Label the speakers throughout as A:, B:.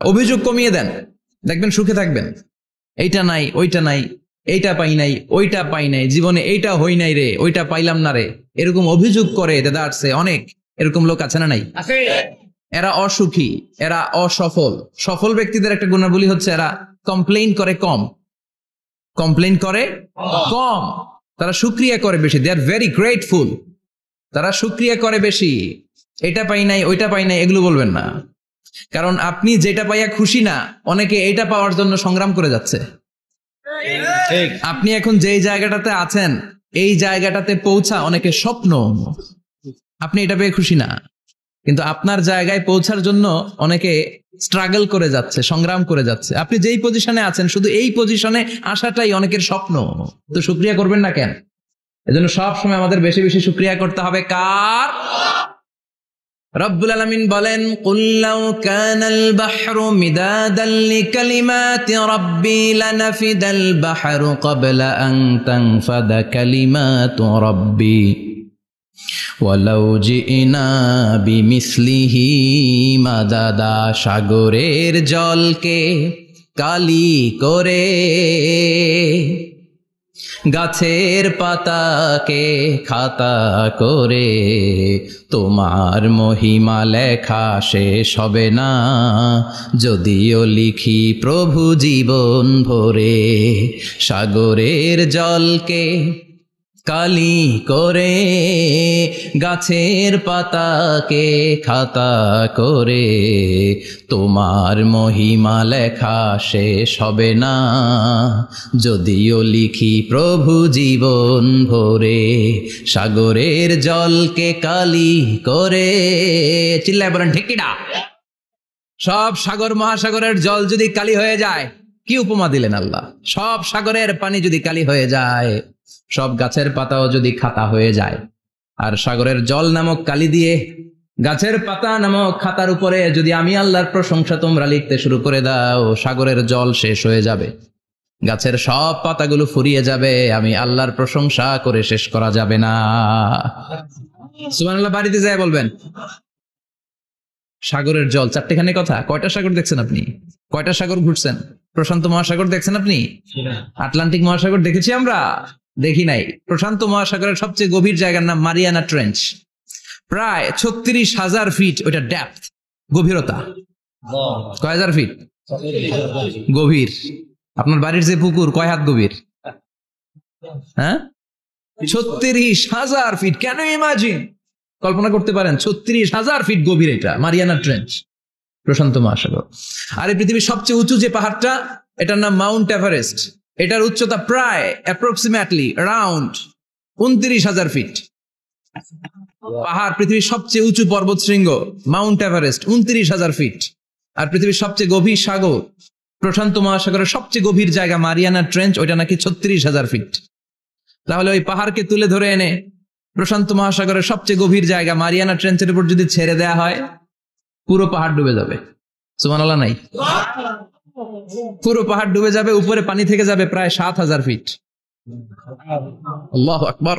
A: অভিযোগ কমিয়ে দেন, দেখবেন সুখে থাকবেন। এইটা নাই, ওইটা নাই, এইটা পাই নাই, ওইটা পাই নাই, জীবনে এইটা হই নাই রে, ওইটা পাইলাম না রে, এরকম অভিযোগ করে দেদারসে অনেক এরকম লোক আছে না নাই? এরা অসুখী, এরা অসফল। সফল ব্যক্তিদের একটা গুণাবলী হচ্ছে এরা কমপ্লেইন করে কম, কমপ্লেইন করে কম, তারা শুকরিয়া করে বেশি। দে আর ভেরি গ্রেটফুল, তারা শুকরিয়া করে বেশি। এটা পাই নাই, ওইটা পাই নাই এগুলো বলবেন না, কারণ আপনি যেটা পাইয়া খুশি না, অনেকে এটা পাওয়ার জন্য সংগ্রাম করে যাচ্ছে। আপনি এখন যেই জায়গাটাতে আছেন, এই জায়গাটাতে পৌঁছা অনেকের স্বপ্ন। আপনি এটা পেয়ে খুশি না, কিন্তু আপনার জায়গায় পৌঁছার জন্য অনেকে স্ট্রাগল করে যাচ্ছে, সংগ্রাম করে যাচ্ছে। আপনি যেই পজিশনে আছেন, শুধু এই পজিশনে আসাটাই অনেকের স্বপ্ন। তো শুকরিয়া করবেন না কেন? এজন্য সব সময় আমাদের বেশি বেশি শুকরিয়া করতে হবে কার? রব্বুল আলামিন বলেন, কুল লাউ কানাল বাহরু মিদাদান লিকালিমাতি রাব্বি লানাফিদাল বাহরু ক্বাবলা আন তানফাদা কালিমাতু রাব্বি ওয়ালাউ জিনা বিমিসলিহি মাদাদা। সাগরের জলকে কালি করে, গাছের পাতাকে খাতা করে, তোমার মহিমা লেখা শেষ হবে না, যদিও লিখি প্রভু জীবন ভরে। সাগরের জলকে কালি করে, গাছের পাতাকে খাতা করে, তোমার মহিমা লেখা শেষ হবে না, যদিও লিখি প্রভু জীবন ভরে। সাগরের জলকে কালি করে, চিল্লায় বলেন ঠিক কিনা? সব সাগর মহাসাগরের জল যদি কালি হয়ে যায়, কি উপমা দিলেন আল্লাহ? সব সাগরের পানি যদি কালি হয়ে যায়, সব গাছের পাতাও যদি খাতা হয়ে যায়, আর সাগরের জল নামক কালি দিয়ে গাছের পাতা নামক খাতার উপরে যদি আমি আল্লাহর প্রশংসা তোমরা লিখতে শুরু করে দাও, সাগরের জল শেষ হয়ে যাবে, গাছের সব পাতাগুলো ফুরিয়ে যাবে, আমি আল্লাহর প্রশংসা করে শেষ করা যাবে না। সুবহানাল্লাহ বাড়িতে যায় বলবেন। সাগরের জল, চারটেখানে কথা। কয়টা সাগর দেখছেন আপনি? কয়টা সাগর ঘুরছেন? প্রশান্ত মহাসাগর দেখছেন আপনি? আটলান্টিক মহাসাগর দেখেছি আমরা? দেখি নাই। প্রশান্ত মহাসাগরের সবচেয়ে গভীর জায়গার নাম মারিয়ানা ট্রেঞ্চ, প্রায় 36,000 ফিট ওইটা ডেপথ, গভীরতা। কয় হাজার ফিট গভীর? আপনার বাড়ির যে পুকুর কয় হাত গভীর? হ্যাঁ, 36,000 ফিট। কেন ইমাজিন, কল্পনা করতে পারেন 36,000 ফিট গভীর এটা মারিয়ানা ট্রেঞ্চ, প্রশান্ত মহাসাগর। আর এই পৃথিবীর সবচেয়ে উঁচু যে পাহাড়টা, এটার নাম মাউন্ট এভারেস্ট। এটার উচ্চতা প্রায় অ্যাপ্রক্সিমেটলি অ্যারাউন্ড 29,000 ফিট। পাহাড়, পৃথিবীর সবচেয়ে উঁচু পর্বত শৃঙ্গ মাউন্ট এভারেস্ট 29,000 ফিট। আর পৃথিবীর সবচেয়ে গভীর সাগর, প্রশান্ত মহাসাগরের সবচেয়ে গভীর জায়গা মারিয়ানা ট্রেঞ্চ, ওইটা নাকি 36,000 ফিট। তাহলে ওই পাহাড়কে তুলে ধরে এনে প্রশান্ত মহাসাগরের সবচেয়ে গভীর জায়গা মারিয়ানা ট্রেঞ্চের উপর যদি ছেড়ে দেয়া হয়, পুরো পাহাড় ডুবে যাবে। সুবহানাল্লাহ নাই? পুরো পাহাড় ডুবে যাবে, উপরে পানি থেকে যাবে প্রায় 7,000 ফিট। আল্লাহু আকবার।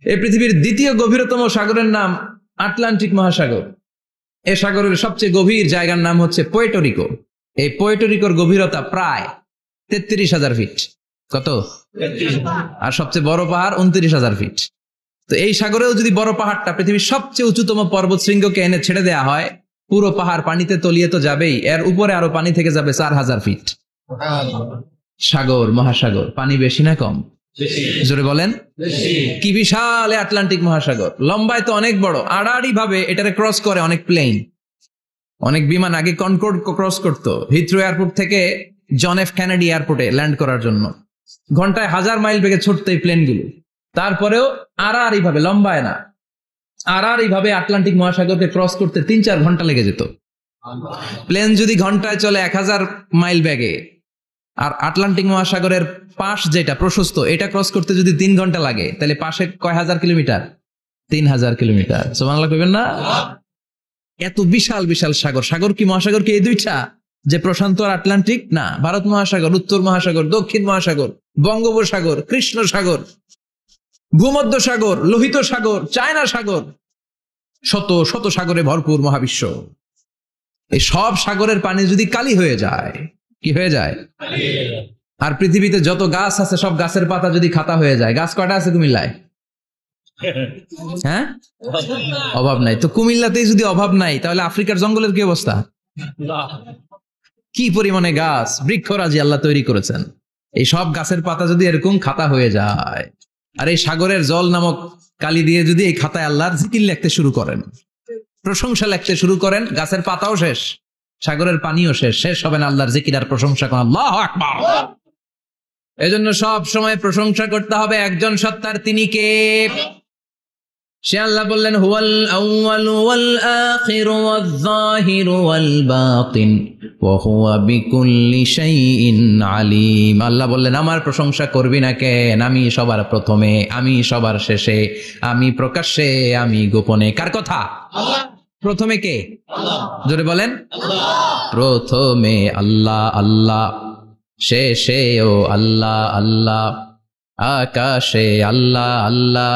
A: এই পৃথিবীর দ্বিতীয় গভীরতম সাগরের নাম আটলান্টিক মহাসাগর। এই সাগরের সবচেয়ে গভীর জায়গার নাম হচ্ছে পুয়ের্টো। এই পুয়ের্টো গভীরতা প্রায় 33,000 ফিট। কত? আর সবচেয়ে বড় পাহাড় 29,000 ফিট। তো এই সাগরেও যদি বড় পাহাড়টা, পৃথিবীর সবচেয়ে উঁচুতম পর্বত শৃঙ্গকে এনে ছেড়ে দেয়া হয়, পুরো পাহাড় পানিতে তলিয়ে তো যাবেই, এর উপরে আরো পানি থেকে যাবে 4,000 ফিট। সাগর, মহাসাগর, পানি বেশি না কম? জোরে বলেন। কি বিশাল আটলান্টিক মহাসাগর! লম্বায় তো অনেক বড়, আড়াআড়ি ভাবে এটারে ক্রস করে অনেক প্লেন, অনেক বিমান। আগে কনকর্ড ক্রস করতো হিথ্রো এয়ারপোর্ট থেকে জন এফ কেনেডি এয়ারপোর্টে ল্যান্ড করার জন্য। ঘন্টায় 1000 মাইল বেগে ছুটতো এই প্লেনগুলো। তারপরেও আড়াআড়ি ভাবে, লম্বায় না, আড়াআড়ি ভাবে আটলান্টিক মহাসাগরকে ক্রস করতে 3-4 ঘন্টা লেগে যেত। প্লেন যদি ঘন্টায় চলে 1000 মাইল বেগে, আর আটলান্টিক মহাসাগরের পাশ যেটা প্রশস্ত, এটা ক্রস করতে যদি 3 ঘন্টা লাগে, তাহলে পাশে কয় হাজার কিলোমিটার? 3000 কিলোমিটার। সুবহানাল্লাহ কইবেন না? এত বিশাল বিশাল সাগর। সাগর কি, মহাসাগর কি এই দুইটা যে প্রশান্ত আর আটলান্টিক? না, ভারত মহাসাগর, উত্তর মহাসাগর, দক্ষিণ মহাসাগর, বঙ্গোপসাগর, কৃষ্ণ সাগর, ভূমধ্য সাগর, লোহিত সাগর, চায়না সাগর, শত শত সাগরে ভরপুর মহাবিশ্ব। এই সব সাগরের পানি যদি কালি হয়ে যায়, কি হয়ে যায়? আর পৃথিবীতে যত গাছ আছে সব গাছের পাতা যদি খাতা হয়ে যায়, গাছ কয়টা আছে কুমিল্লায়? হ্যাঁ, অভাব নাই। তো কুমিল্লাতেই যদি অভাব নাই, তাহলে আফ্রিকার জঙ্গলের কি অবস্থা? কি পরিমাণে গাছ, বৃক্ষরাজি আল্লাহ তৈরি করেছেন। এই সব গাছের পাতা যদি এরকম খাতা হয়ে যায়, আর এই সাগরের জল নামক কালি দিয়ে যদি এই খাতায় আল্লাহর জিকির লিখতে শুরু করেন, প্রশংসা লিখতে শুরু করেন, গাছের পাতাও শেষ, সাগরের পানিও শেষ, শেষ হবে না আল্লাহর জিকির আর প্রশংসা করেন। আল্লাহু আকবার। এজন্য সব সময় প্রশংসা করতে হবে একজন সত্তার, তিনি কে? সে আল্লাহ বললেন, হুয়াল আউয়ালু ওয়াল আখিরু ওয়াল যাহিরু ওয়াল বাতিন ওয়া হুয়া বিকুল্লি শাইইন আলিম। আল্লাহ বললেন, আমার প্রশংসা করবি না কেন? আমি সবার প্রথমে, আমি সবার শেষে, আমি প্রকাশ্যে, আমি গোপনে। কার কথা? আল্লাহ। প্রথমে কে? আল্লাহ। জোরে বলেন, আল্লাহ। প্রথমে আল্লাহ আল্লাহ, শেষেও আল্লাহ আল্লাহ, আকাশে আল্লাহ আল্লাহ,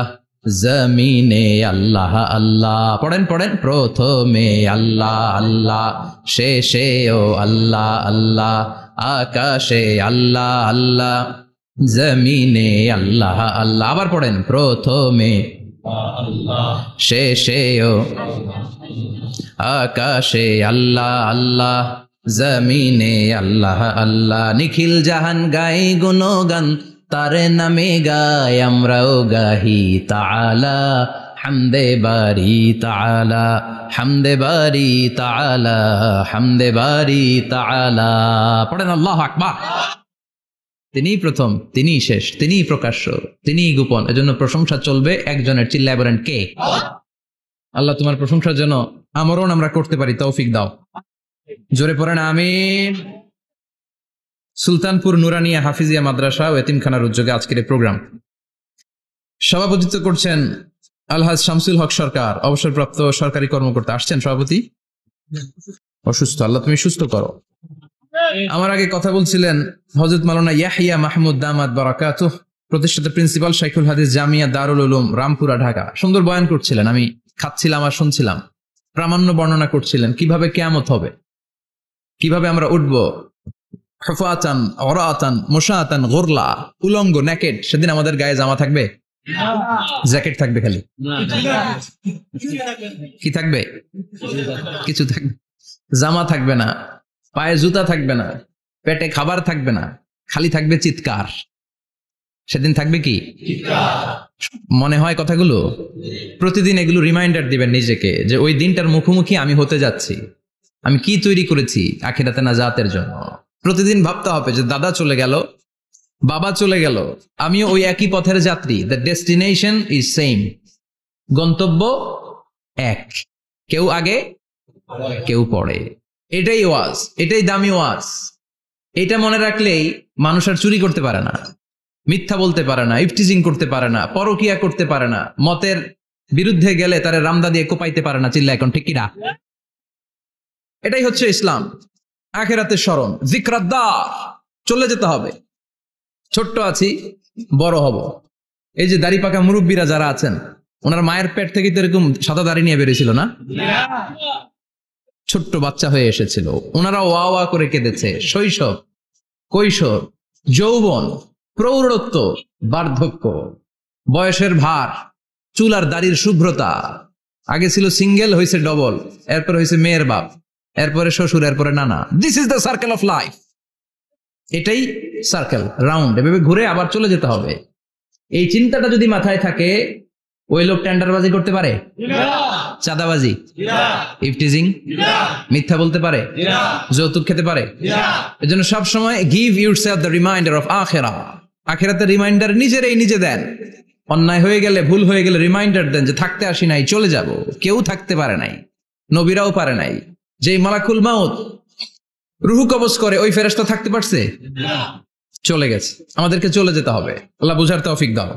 A: জমিনে আল্লাহ আল্লাহ। পড়েন পড়েন, প্রথমে আল্লাহ আল্লাহ, শেষেও আল্লাহ আল্লাহ, আকাশে আল্লাহ আল্লাহ, জমিনে আল্লাহ আল্লাহ। আবার পড়েন, প্রথমে আল্লাহ, শেষেও আকাশে আল্লাহ আল্লাহ, জমিনে আল্লাহ আল্লাহ। নিখিল জাহান গাই গুণগান, তারে নামে গায় আমরাও গাহি তাআলা, হামদে বারি তাআলা, হামদে বারি তাআলা, হামদে বারি তাআলা। পড়েন আল্লাহু আকবার। তিনিই প্রথম, তিনিই শেষ, তিনিই প্রকাশ্য, তিনিই গোপন। এজন্য প্রশংসা চলবে একজনের। চিল্লায় বলেন, কে? আল্লাহ তোমার প্রশংসার জন্য আমরণ আমরা করতে পারি, তৌফিক দাও। জোরে পড়েন আমিন। সুলতানপুর নুরানিয়া হাফিজিয়া মাদ্রাসা ও এতিমখানার উদ্যোগে আজকের এই প্রোগ্রাম সভাপতিত্ব করছেন আলহাজ শামসুল হক সরকার, অবসরপ্রাপ্ত সরকারি কর্মকর্তা। আসছেন সভাপতি? অসুস্থ, আল্লাহ তুমি সুস্থ করো। আমার আগে কথা বলছিলেন হযরত মাওলানা ইয়াহিয়া মাহমুদ দামাত বারাকাতুহ, প্রতিষ্ঠাতা প্রিন্সিপাল শাইখুল হাদিস জামিয়া দারুল উলুম রামপুরা ঢাকা। সুন্দর বয়ান করছিলেন, আমি খাচ্ছিলাম আর শুনছিলাম। প্রামাণ্য বর্ণনা করছিলেন কিভাবে কিয়ামত হবে, কিভাবে আমরা উঠবো হুফাতান ওরাতান মুশাতান গুরলা, উলঙ্গ, নেকেড। সেদিন আমাদের গায়ে জামা থাকবে? জ্যাকেট থাকবে খালি? কি থাকবে? কিছু থাকবে, জামা থাকবে না, পায়ে জুতা থাকবে না, পেটে খাবার থাকবে না, খালি থাকবে চিৎকার। সেদিন থাকবে কি? মনে হয় কথাগুলো প্রতিদিন এগুলো রিমাইন্ডার দিবেন নিজেকে, যে ওই দিনটার মুখোমুখি আমি হতে যাচ্ছি, আমি কি তৈরি করেছি আখিরাতে নাজাতের জন্য। প্রতিদিন ভাবতে হবে যে দাদা চলে গেল, বাবা চলে গেল, আমিও ওই একই পথের যাত্রী। দ্য ডেস্টিনেশন ইজ সেম, গন্তব্য এক, কেউ আগে কেউ পরে। এটাই ওয়াজ, এটাই দামি ওয়াজ। এটা মনে রাখলেই মানুষ আর চুরি করতে পারে না, মিথ্যা বলতে পারে না, ইফটিজিং করতে পারে না, পরকিয়া করতে পারে না, মতের বিরুদ্ধে গেলে তারে রামদা দিয়ে কোপাইতে পারে না। চিল্লা এখন ঠিক কিনা? এটাই হচ্ছে ইসলাম। আখিরাতের স্মরণ, যিকরাদ্দার, চলে যেতে হবে। ছোট্ট আছি, বড় হব। এই যে দাড়ি পাকা মুরব্বীরা যারা আছেন, ওনার মায়ের পেট থেকে তো এরকম সাদা দাড়ি নিয়ে বেরিয়েছিল না? ছোট্ট বাচ্চা হয়ে এসেছিল, ওনারা ওয়া ওয়া করে কেঁদেছে। শৈশব, কৈশোর, যৌবন, প্রৌঢ়ত্ব, বার্ধক্য, বয়সের ভার, চুল আর দাড়ির শুভ্রতা। আগে ছিল সিঙ্গেল, হয়েছে ডবল, এরপর হয়েছে মেয়ের বাপ, এরপরে শ্বশুর, এরপরে নানা। This is the circle of life. এটাই সার্কেল, রাউন্ড, এভাবে ঘুরে আবার চলে যেতে হবে। এই চিন্তাটা যদি মাথায় থাকে, ওই লোক টেন্ডারবাজি করতে পারে? চাঁদাবাজি, ইফটিজিং, মিথ্যা বলতে পারে? যৌতুক খেতে পারে? এজন্য সবসময় give yourself the reminder of আখিরাহ। আখিরাতের রিমাইন্ডার নিজেরাই নিজে দেন। অন্যায় হয়ে গেলে, ভুল হয়ে গেলে রিমাইন্ডার দেন যে থাকতে আসি নাই, চলে যাব। কেউ থাকতে পারে নাই, নবীরাও পারে নাই। যেই মালাকুল মাউত রুহু কবজ করে, ওই ফেরেশতা থাকতে পারছে? চলে গেছে। আমাদেরকে চলে যেতে হবে। আল্লাহ বুঝার তৌফিক দাও।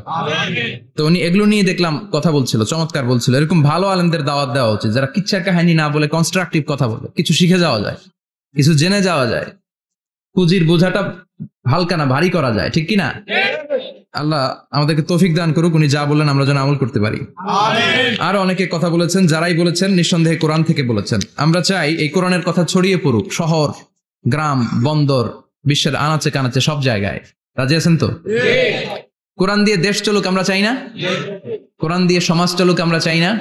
A: তো উনি এগুলো নিয়ে দেখলাম কথা বলছিল, চমৎকার বলছিল। এরকম ভালো আলেমদের দাওয়াত দেওয়া উচিত, যারা কিচ্ছার কাহিনী না বলে কনস্ট্রাকটিভ কথা বলে। কিছু শিখে যাওয়া যায়, কিছু জেনে যাওয়া যায়, পুঁজির বোঝাটা হালকা না ভারী করা যায়, ঠিক কিনা? আল্লাহ আমাদেরকে তৌফিক দান করুক, উনি যা বললেন আমরা যেন আমল করতে পারি। আর অনেকে কথা বলেছেন, যারাই বলেছেন নিঃসন্দেহে কোরআন থেকে বলেছেন। আমরা চাই এই কোরআনের কথা ছড়িয়ে পড়ুক শহর, গ্রাম, বন্দর, বিশ্বের আনাচে কানাচে সব জায়গায়। রাজি আছেন তো? কোরআন দিয়ে দেশ চলুক আমরা চাই না? কোরআন দিয়ে সমাজ চলুক আমরা চাই না?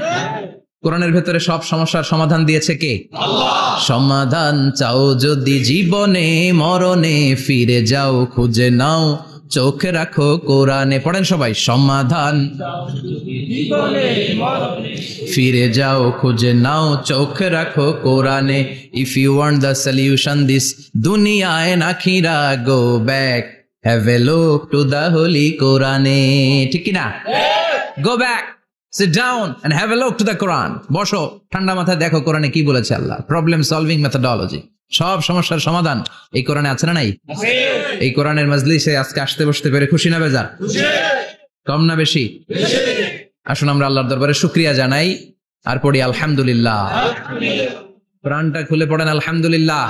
A: কোরআনের ভেতরে সব সমস্যার সমাধান দিয়েছে কে? আল্লাহ। সমাধান চাও যদি জীবনে মরণে, ফিরে যাও খুঁজে নাও চোখ রাখো কোরআনে। পড়েন সবাই, সমাধান ফিরে যাও খুঁজে নাও চোখ রাখো কোরআনে। If you want the solution this দুনিয়া এন্ড আখিরা, go back have a look to the holy কোরআনে। ঠিক কি না? Go back, sit down and have a look to the Quran. বসো, ঠান্ডা মাথায় দেখো কোরআনে কি বলেছে আল্লাহ। প্রবলেম সলভিং মেথোডোলজি, সব সমস্যার সমাধান এই কোরআনে আছে না নাই? এই কোরআনের মজলিসে আজকে আসতে বসতে পেরে খুশি না বেজার? কম না বেশি? আসুন আমরা আল্লাহর দরবারে শুকরিয়া জানাই আর পড়ি আলহামদুলিল্লাহ। প্রাণটা খুলে পড়েন আলহামদুলিল্লাহ।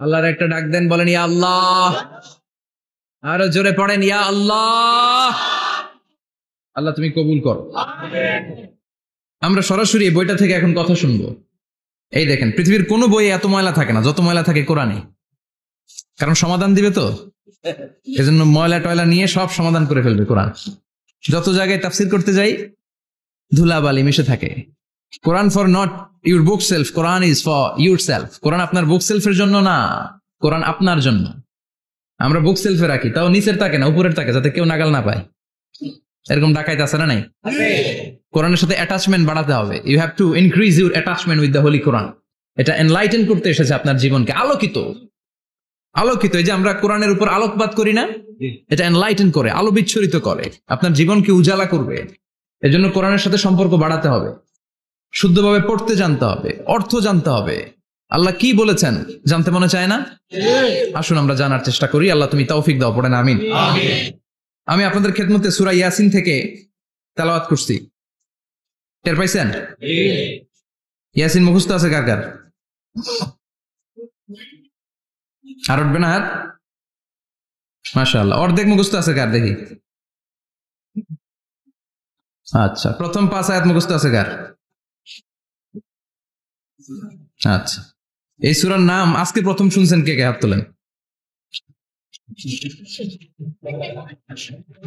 A: আল্লাহর একটা ডাক দেন, বলেন ইয়া আল্লাহ। আরো জোরে পড়েন ইয়া আল্লাহ। আল্লাহ তুমি কবুল করো। আমরা সরাসরি এই বইটা থেকে এখন কথা শুনবো। এই দেখেন, পৃথিবীর কোনো বইয়ে এত ময়লা থাকে না যত ময়লা থাকে কোরআনে। কারণ সমাধান দিবে তো, এজন্য ময়লা টয়লা নিয়ে সব সমাধান করে ফেলবে কোরআন। যত জায়গায় তাফসির করতে যাই ধুলাবালি মিশে থাকে। Quran for not your bookshelf, Quran is for yourself. Quran আপনার বুক সেলফের জন্য না, কোরআন আপনার জন্য। আমরা বুক সেলফে রাখি, তাও নিচের থাকে না, উপরের থাকে, যাতে কেউ নাগাল না পায়। এরকম ডাকাইত আছে না নাই? কোরআনের সাথে অ্যাটাচমেন্ট বাড়াতে হবে। You have to increase your attachment with the holy Quran. এটা এনলাইটেন করতে এসেছে আপনার জীবনকে, আলোকিত আলোকিত। এই যে আমরা কোরআনের উপর আলোকপাত করি না, এটা এনলাইটেন করে, আলো বিচ্ছুরিত করে, আপনার জীবনকে উজালা করবে। এজন্য কোরআনের সাথে সম্পর্ক বাড়াতে হবে, শুদ্ধভাবে পড়তে জানতে হবে, অর্থ জানতে হবে। আল্লাহ কি বলেছেন জানতে মনে চায় না? আসুন আমরা জানার চেষ্টা করি। আল্লাহ তুমি তৌফিক দাও, পড়েন আমিন। আমি আপনাদের খেদমতে সূরা ইয়াসিন থেকে তেলাওয়াত করছি, টের পাইছেন? ইয়াসিন মুখস্থ আছে কার কার? আর উঠবে না হাত? মাশাআল্লাহ। অর্ধেক মুখস্থ আছে কার দেখি? আচ্ছা, প্রথম 5 আয়াত মুখস্থ আছে কার? আচ্ছা, এই সূরার নাম আজকে প্রথম শুনছেন কে কে? হাত তোলেন।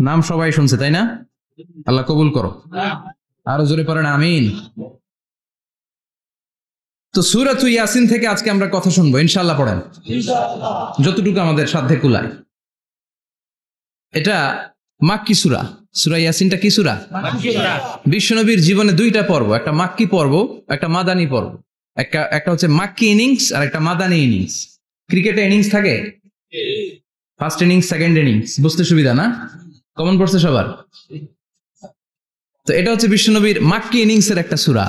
A: নাম সবাই শুনছে তাই না? আল্লাহ কবুল করো। আরো জোরে পড়েন আমিন। তো সূরাত ইয়াসিন থেকে আজকে আমরা কথা শুনবো ইনশাআল্লাহ। পড়েন যতটুকু আমাদের সাধ্যে কুলায়। এটা মাক্কি সূরা। সূরা ইয়াসিনটা কি সূরা? বিশ্বনবীর জীবনে দুইটা পর্ব, একটা মাক্কি পর্ব, একটা মাদানী পর্ব। একটা হচ্ছে মাক্কি ইনিংস আর একটা মাদানী ইনিংস। ক্রিকেটে ইনিংস থাকে, ফার্স্ট ইনিংস, সেকেন্ড ইনিংস, বুঝতে সুবিধা না? কমন পড়ছে সবার? তো এটা হচ্ছে বিশ্বনবীর মাক্কি ইনিংস এর একটা সূরা।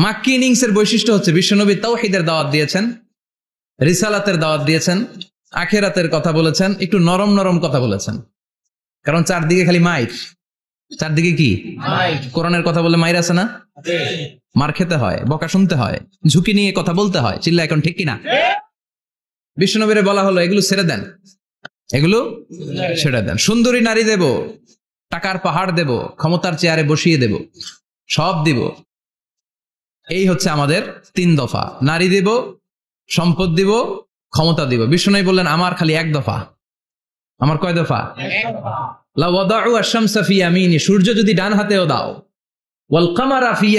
A: মাক্কি ইনিংস এর বৈশিষ্ট্য হচ্ছে বিশ্বনবী তাওহীদের দাওয়াত দিয়েছেন, রিসালাতের দাওয়াত দিয়েছেন, আখিরাতের কথা বলেছেন, একটু নরম নরম কথা বলেছেন। কারণ চারদিকে খালি মাইর, চারদিকে কি কোরআনের কথা বলে মাইর আছে না? মার খেতে হয়, বকা শুনতে হয়, ঝুঁকি নিয়ে কথা বলতে হয়। চিল্লা এখন ঠিক কিনা? বিশ্বনবীরে বলা হলো এগুলো ছেড়ে দেন, এগুলো ছেড়ে দেন। সুন্দরী নারী দেব, টাকার পাহাড় দেব, ক্ষমতার চেয়ারে বসিয়ে দেব, সব দিব। এই হচ্ছে আমাদের 3 দফা। নারী দিব, সম্পদ দিব, ক্ষমতা দিব। বিষ্ণু বললেন আমার খালি 1 দফা। আমার কয় দফা? লা ওয়াদাউ আশ-শামসা ফি ইয়ামিনি, সূর্য যদি ডান হাতেও দাও, ওয়াল কামারা ফি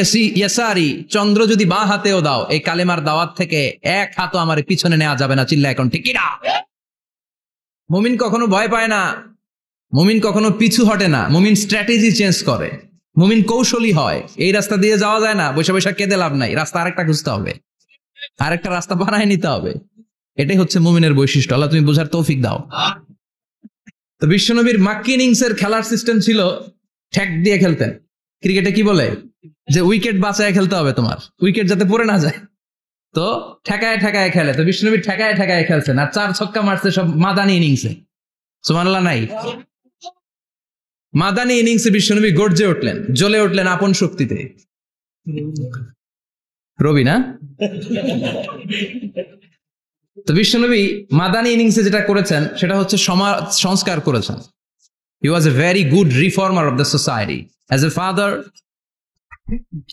A: ইয়াসারি, চন্দ্র যদি বাঁ হাতেও দাও, এই কালেমার দাওয়াত থেকে 1 হাতও আমার পিছনে নেওয়া যাবে না। চিল্লা এখন ঠিক কিনা? মুমিন কখনো ভয় পায় না, মুমিন কখনো পিছু হটে না, মুমিন স্ট্র্যাটেজি চেঞ্জ করে, মুমিন কৌশলী হয়। এই রাস্তা দিয়ে যাওয়া যায় না, বৈশা বৈশা কেঁদে লাভ নাই, রাস্তা আরেকটা খুঁজতে হবে, আরেকটা রাস্তা বানায় নিতে হবে। এটাই হচ্ছে মুমিনের বৈশিষ্ট্য। আল্লাহ তুমি বোঝার তৌফিক দাও। তো বিশ্বনবীর মাক্কি ইনিংস এর খেলার সিস্টেম ছিল ঠ্যাক দিয়ে খেলতেন। ক্রিকেটে কি বলে যে উইকেট বাঁচায় খেলতে হবে, তোমার উইকেট যাতে পড়ে না যায়। তো ঠেকায় ঠেকায় খেলে। তো বিশ্বনবী ঠেকায় ঠেকায় খেলছেন, আর 4 ছক্কা মারছে সব মাদানী ইনিংসে। সুবহানাল্লাহ নাই? মাদানী ইনিংসে বিশ্বনবী গর্জে উঠলেন, জ্বলে উঠলেন আপন শক্তিতে। রবি না? তো বিশ্বনবী মাদানী ইনিংসে যেটা করেছেন সেটা হচ্ছে সমাজ সংস্কার করেছেন। He was a very good reformer of the society. As a father,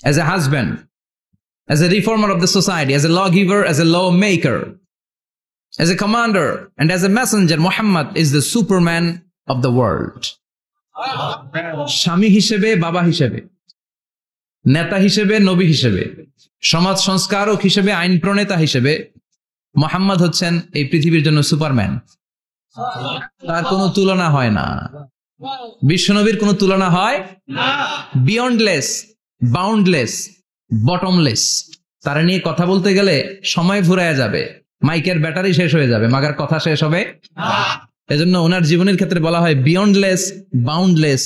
A: as a husband, as a reformer of the society, as a lawgiver, as a lawmaker, as a commander, and as a messenger, Muhammad is the Superman of the world. স্বামী হিসেবে, বাবা হিসেবে, নেতা হিসেবে, নবী হিসেবে, সমাজ সংস্কারক হিসেবে, আইন প্রণেতা হিসেবে মুহাম্মদ হচ্ছেন এই পৃথিবীর জন্য সুপারম্যান। তার কোনো তুলনা হয় না। বিশ্বনবীর কোনো তুলনা হয় বিয়ন্ডলেস, বাউন্ডলেস, বটমলেস। তারা নিয়ে কথা বলতে গেলে সময় ফুরায় যাবে, মাইকের ব্যাটারি শেষ হয়ে যাবে, মাগার কথা শেষ হবে। এজন্য ওনার জীবনের ক্ষেত্রে বলা হয় বিয়ন্ডলেস, বাউন্ডলেস,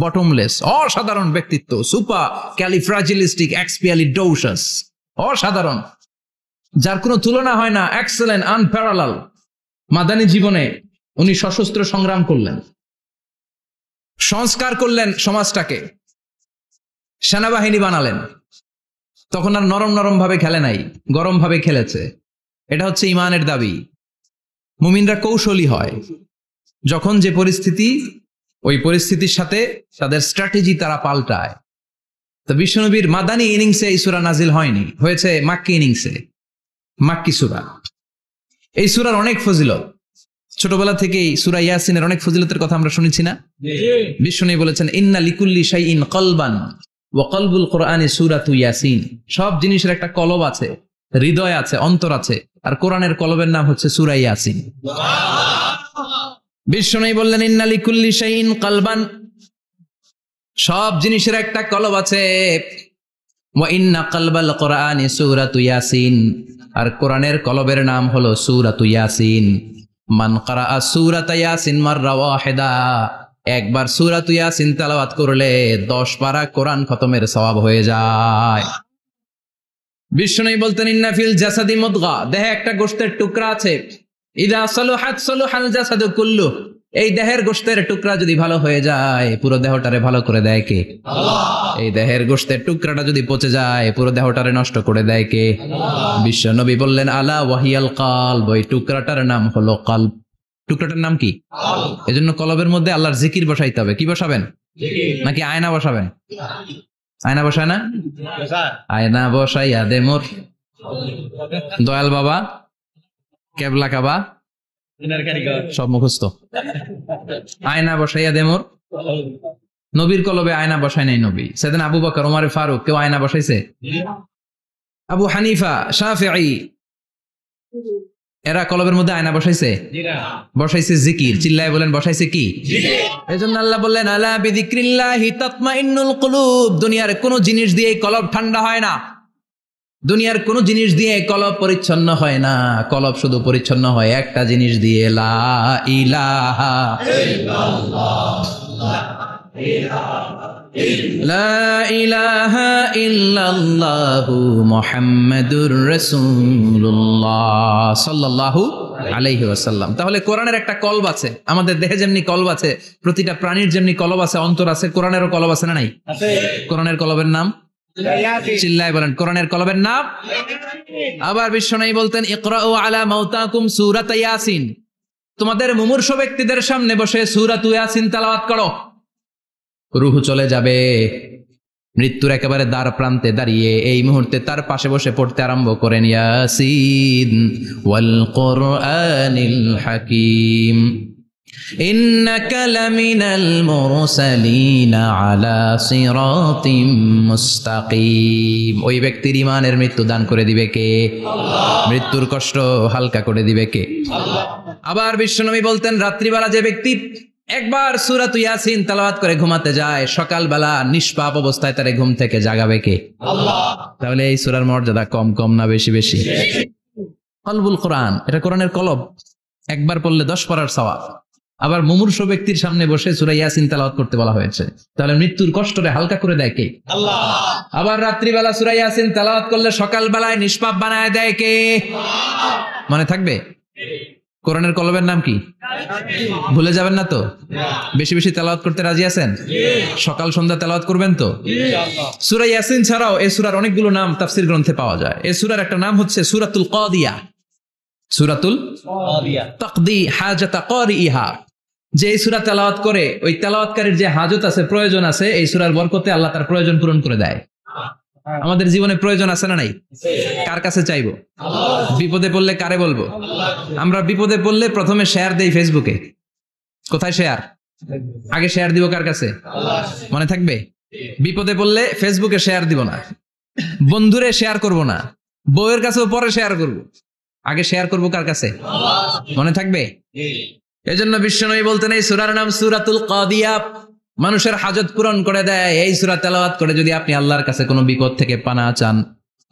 A: বটমলেস। অসাধারণ ব্যক্তিত্ব, সুপার ক্যালিফ্রাজিলিস্টিক এক্সপিয়ালিডোসাস, অসাধারণ, যার কোনো তুলনা হয় না, এক্সেলেন্ট, আনপ্যারালাল। মাদানী জীবনে উনি সশস্ত্র সংগ্রাম করলেন, সংস্কার করলেন সমাজটাকে, সেনাবাহিনী বানালেন। তখন আর নরম নরম ভাবে খেলে নাই, গরম ভাবে খেলেছে। এটা হচ্ছে ইমানের দাবি। মুমিনরা কৌশলী হয়। যখন যে পরিস্থিতি, ওই পরিস্থিতির সাথে তাদের স্ট্র্যাটেজি তারা পাল্টায়। তো বিশ্বনবীর মাদানী ইনিংসে এই সূরা নাজিল হয়নি, হয়েছে মাক্কি ইনিংসে, মাক্কি সূরা। এই সূরার অনেক ফজিলত, ছোটবেলা থেকেই সূরা ইয়াসিনের অনেক ফজিলতের কথা আমরা শুনেছি না? বিশ্বনবী বলেছেন ইন্না লিকুল্লি শাইইন কলবান ওয়া কলবুল কোরআনি সূরাতু ইয়াসিন। সব জিনিসের একটা কলব আছে, হৃদয় আছে, অন্তর আছে, আর কোরআনের কলবের নাম হচ্ছে সূরা ইয়াসিন। বিশ্বনবী বললেন ইন্না লিকুল্লি শাইইন কলবান, সব জিনিসের একটা কলব আছে। ওয়া ইন্না কলবাল কোরআনি সূরাতু ইয়াসিন, আর কোরআনের কলবের নাম হলো সূরাতু ইয়াসিন। মান ক্বারাআ সূরাতা ইয়াসিন মাররা ওয়াহিদা, একবার সূরাতু ইয়াসিন তেলাওয়াত করলে 10 পারা কোরআন খতমের সওয়াব হয়ে যায়। বিশ্বনবী বলতেন ইন্না ফিল জাসাদি মুদগা, দেহে একটা গোশতের টুকরা আছে। ইযা সালুহাত সালুহাল জাসাদু কুল্লু, এই দেহের গোশতের টুকরা যদি ভালো হয়ে যায়, পুরো দেহটারে ভালো করে দেয় কে? আল্লাহ। এই দেহের গোশতের টুকরাটা যদি পচে যায়, পুরো দেহটারে নষ্ট করে দেয় কে? আল্লাহ। বিশ্বনবী বললেন আলা ওয়াহিয়াল কলব, ওই টুকরাটার নাম হলো কলব। টুকরাটার নাম কি? কলব। এজন্য কলবের মধ্যে আল্লাহর জিকির বসাইতে হবে। কি বসাবেন? জিকির। নাকি আয়না বসাবেন? আয়না বসায় না? আয়না বসাইয়া দে মোর দয়াল বাবা, কেবলা কাবা, সব মুখস্থ। আয়না বসাইয়া দে মোর, নবীর কলবে আয়না বসায় নাই নবী। সেদিন আবু বকর, ওমর ফারুক, কেউ আয়না বসাইছে? আবু হানিফা, শাফিঈ, এরা কলবের মধ্যে আয়না বসাইছে? বসাইছে জিকির। চিল্লায় বলেন বসাইছে কি? এজন্য আল্লাহ বললেন আলা বিযিক্রিল্লাহি তাতমাইন্নুল কুলুব। দুনিয়ার কোন জিনিস দিয়ে কলব ঠান্ডা হয় না, দুনিয়ার কোন জিনিস দিয়ে কলব পরিচ্ছন্ন হয় না। কলব শুধু পরিচ্ছন্ন হয় একটা জিনিস দিয়ে, লা ইলাহা ইল্লাল্লাহ, লা ইলাহা ইল্লাল্লাহু মুহাম্মাদুর রাসূলুল্লাহ সাল্লাল্লাহু আলাইহি ওয়াসাল্লাম। তাহলে কোরআনের একটা কলব আছে। আমাদের দেহে যেমনি কলব আছে, প্রতিটা প্রাণীর যেমনি কলব আছে, অন্তর আছে, কোরআনেরও কলব আছে না নাই? আছে। কোরআনের কলবের নাম? চিল্লায় বলেন কোরআনের কলবের নাম। আবার বিশ্বনবী বলতেন ইকরাউ আলা মাউতাকুম সূরাত ইয়াসিন, তোমাদের মুমূর্ষু ব্যক্তিদের সামনে বসে সূরাত ইয়াসিন তেলাওয়াত করো। রূহ চলে যাবে, মৃত্যুর একেবারে দ্বার প্রান্তে দাঁড়িয়ে এই মুহূর্তে তার পাশে বসে পড়তে আরম্ভ করেন ইয়াসিন ওয়াল কোরআনিল হাকীম ইন্নাকা লামিনাল মুরসালিনা আলা সিরাতিম মুস্তাকিম। ওই ব্যক্তির ঈমানের মৃত্যু দান করে দিবে কে? আল্লাহ। মৃত্যুর কষ্ট হালকা করে দিবে কে? আল্লাহ। আবার বিশ্বনবী বলতেন রাত্রিবেলা যে ব্যক্তি একবার সূরাত ইয়াসিন তেলাওয়াত করে ঘুমাতে যায়, সকালবেলা নিষ্পাপ অবস্থায় তারে ঘুম থেকে জাগাবে কে? আল্লাহ। তাহলে এই সূরার মর্যাদা কম কম না বেশি বেশি? কলবুল কোরআন, এটা কোরআনের কলব। একবার পড়লে 10 পারার সওয়াব। আবার মুমূর্ষু ব্যক্তির সামনে বসে সূরা ইয়াসিন তেলাওয়াত করতে বলা হয়েছে। তাহলে মৃত্যুর কষ্টরে হালকা করে দেয় কে? আল্লাহ। আবার রাত্রিবেলা সূরা ইয়াসিন তেলাওয়াত করলে সকালবেলায় নিষ্পাপ বানায় দেয় কে? আল্লাহ। মনে থাকবে? কোরআনের কলবের নাম কি? ভুলে যাবেন না তো? বেশি বেশি তেলাওয়াত করতে রাজি আছেন? সকাল সন্ধ্যা তেলাওয়াত করবেন তো? সূরা ইয়াসিন ছাড়াও এই সূরার অনেকগুলো নাম তাফসীর গ্রন্থে পাওয়া যায়। এই সূরার একটা নাম হচ্ছে সূরাতুল কাদিয়া। সূরাতুল কাদিয়া, তাকদি হাজাতা কারিইহা, যে এই সূরা তেলাওয়াত করে, ওই তেলাওয়াতকারীর যে হাজত আছে, প্রয়োজন আছে, এই সূরার বরকতে আল্লাহ তার প্রয়োজন পূরণ করে দেয়। আমাদের জীবনে প্রয়োজন আছে না নাই? কার কাছে চাইবো? বিপদে পড়লে কারে বলবো? আমরা বিপদে পড়লে প্রথমে শেয়ার দেই ফেসবুকে। কোথায় শেয়ার? আগে শেয়ার দিব কার কাছে? মনে থাকবে? বিপদে পড়লে ফেসবুকে শেয়ার দিব না, বন্ধুরে শেয়ার করব না, বউয়ের কাছেও পরে শেয়ার করব, আগে শেয়ার করব কার কাছে? মনে থাকবে? এজন্য বিশ্বনবী বলতেন এই সূরার নাম সূরাতুল কাদিয়া, মানুষের হাজত পূরণ করে দেয়। এই সূরা তেলাওয়াত করে যদি আপনি আল্লাহর কাছে কোনো বিপদ থেকে পানা চান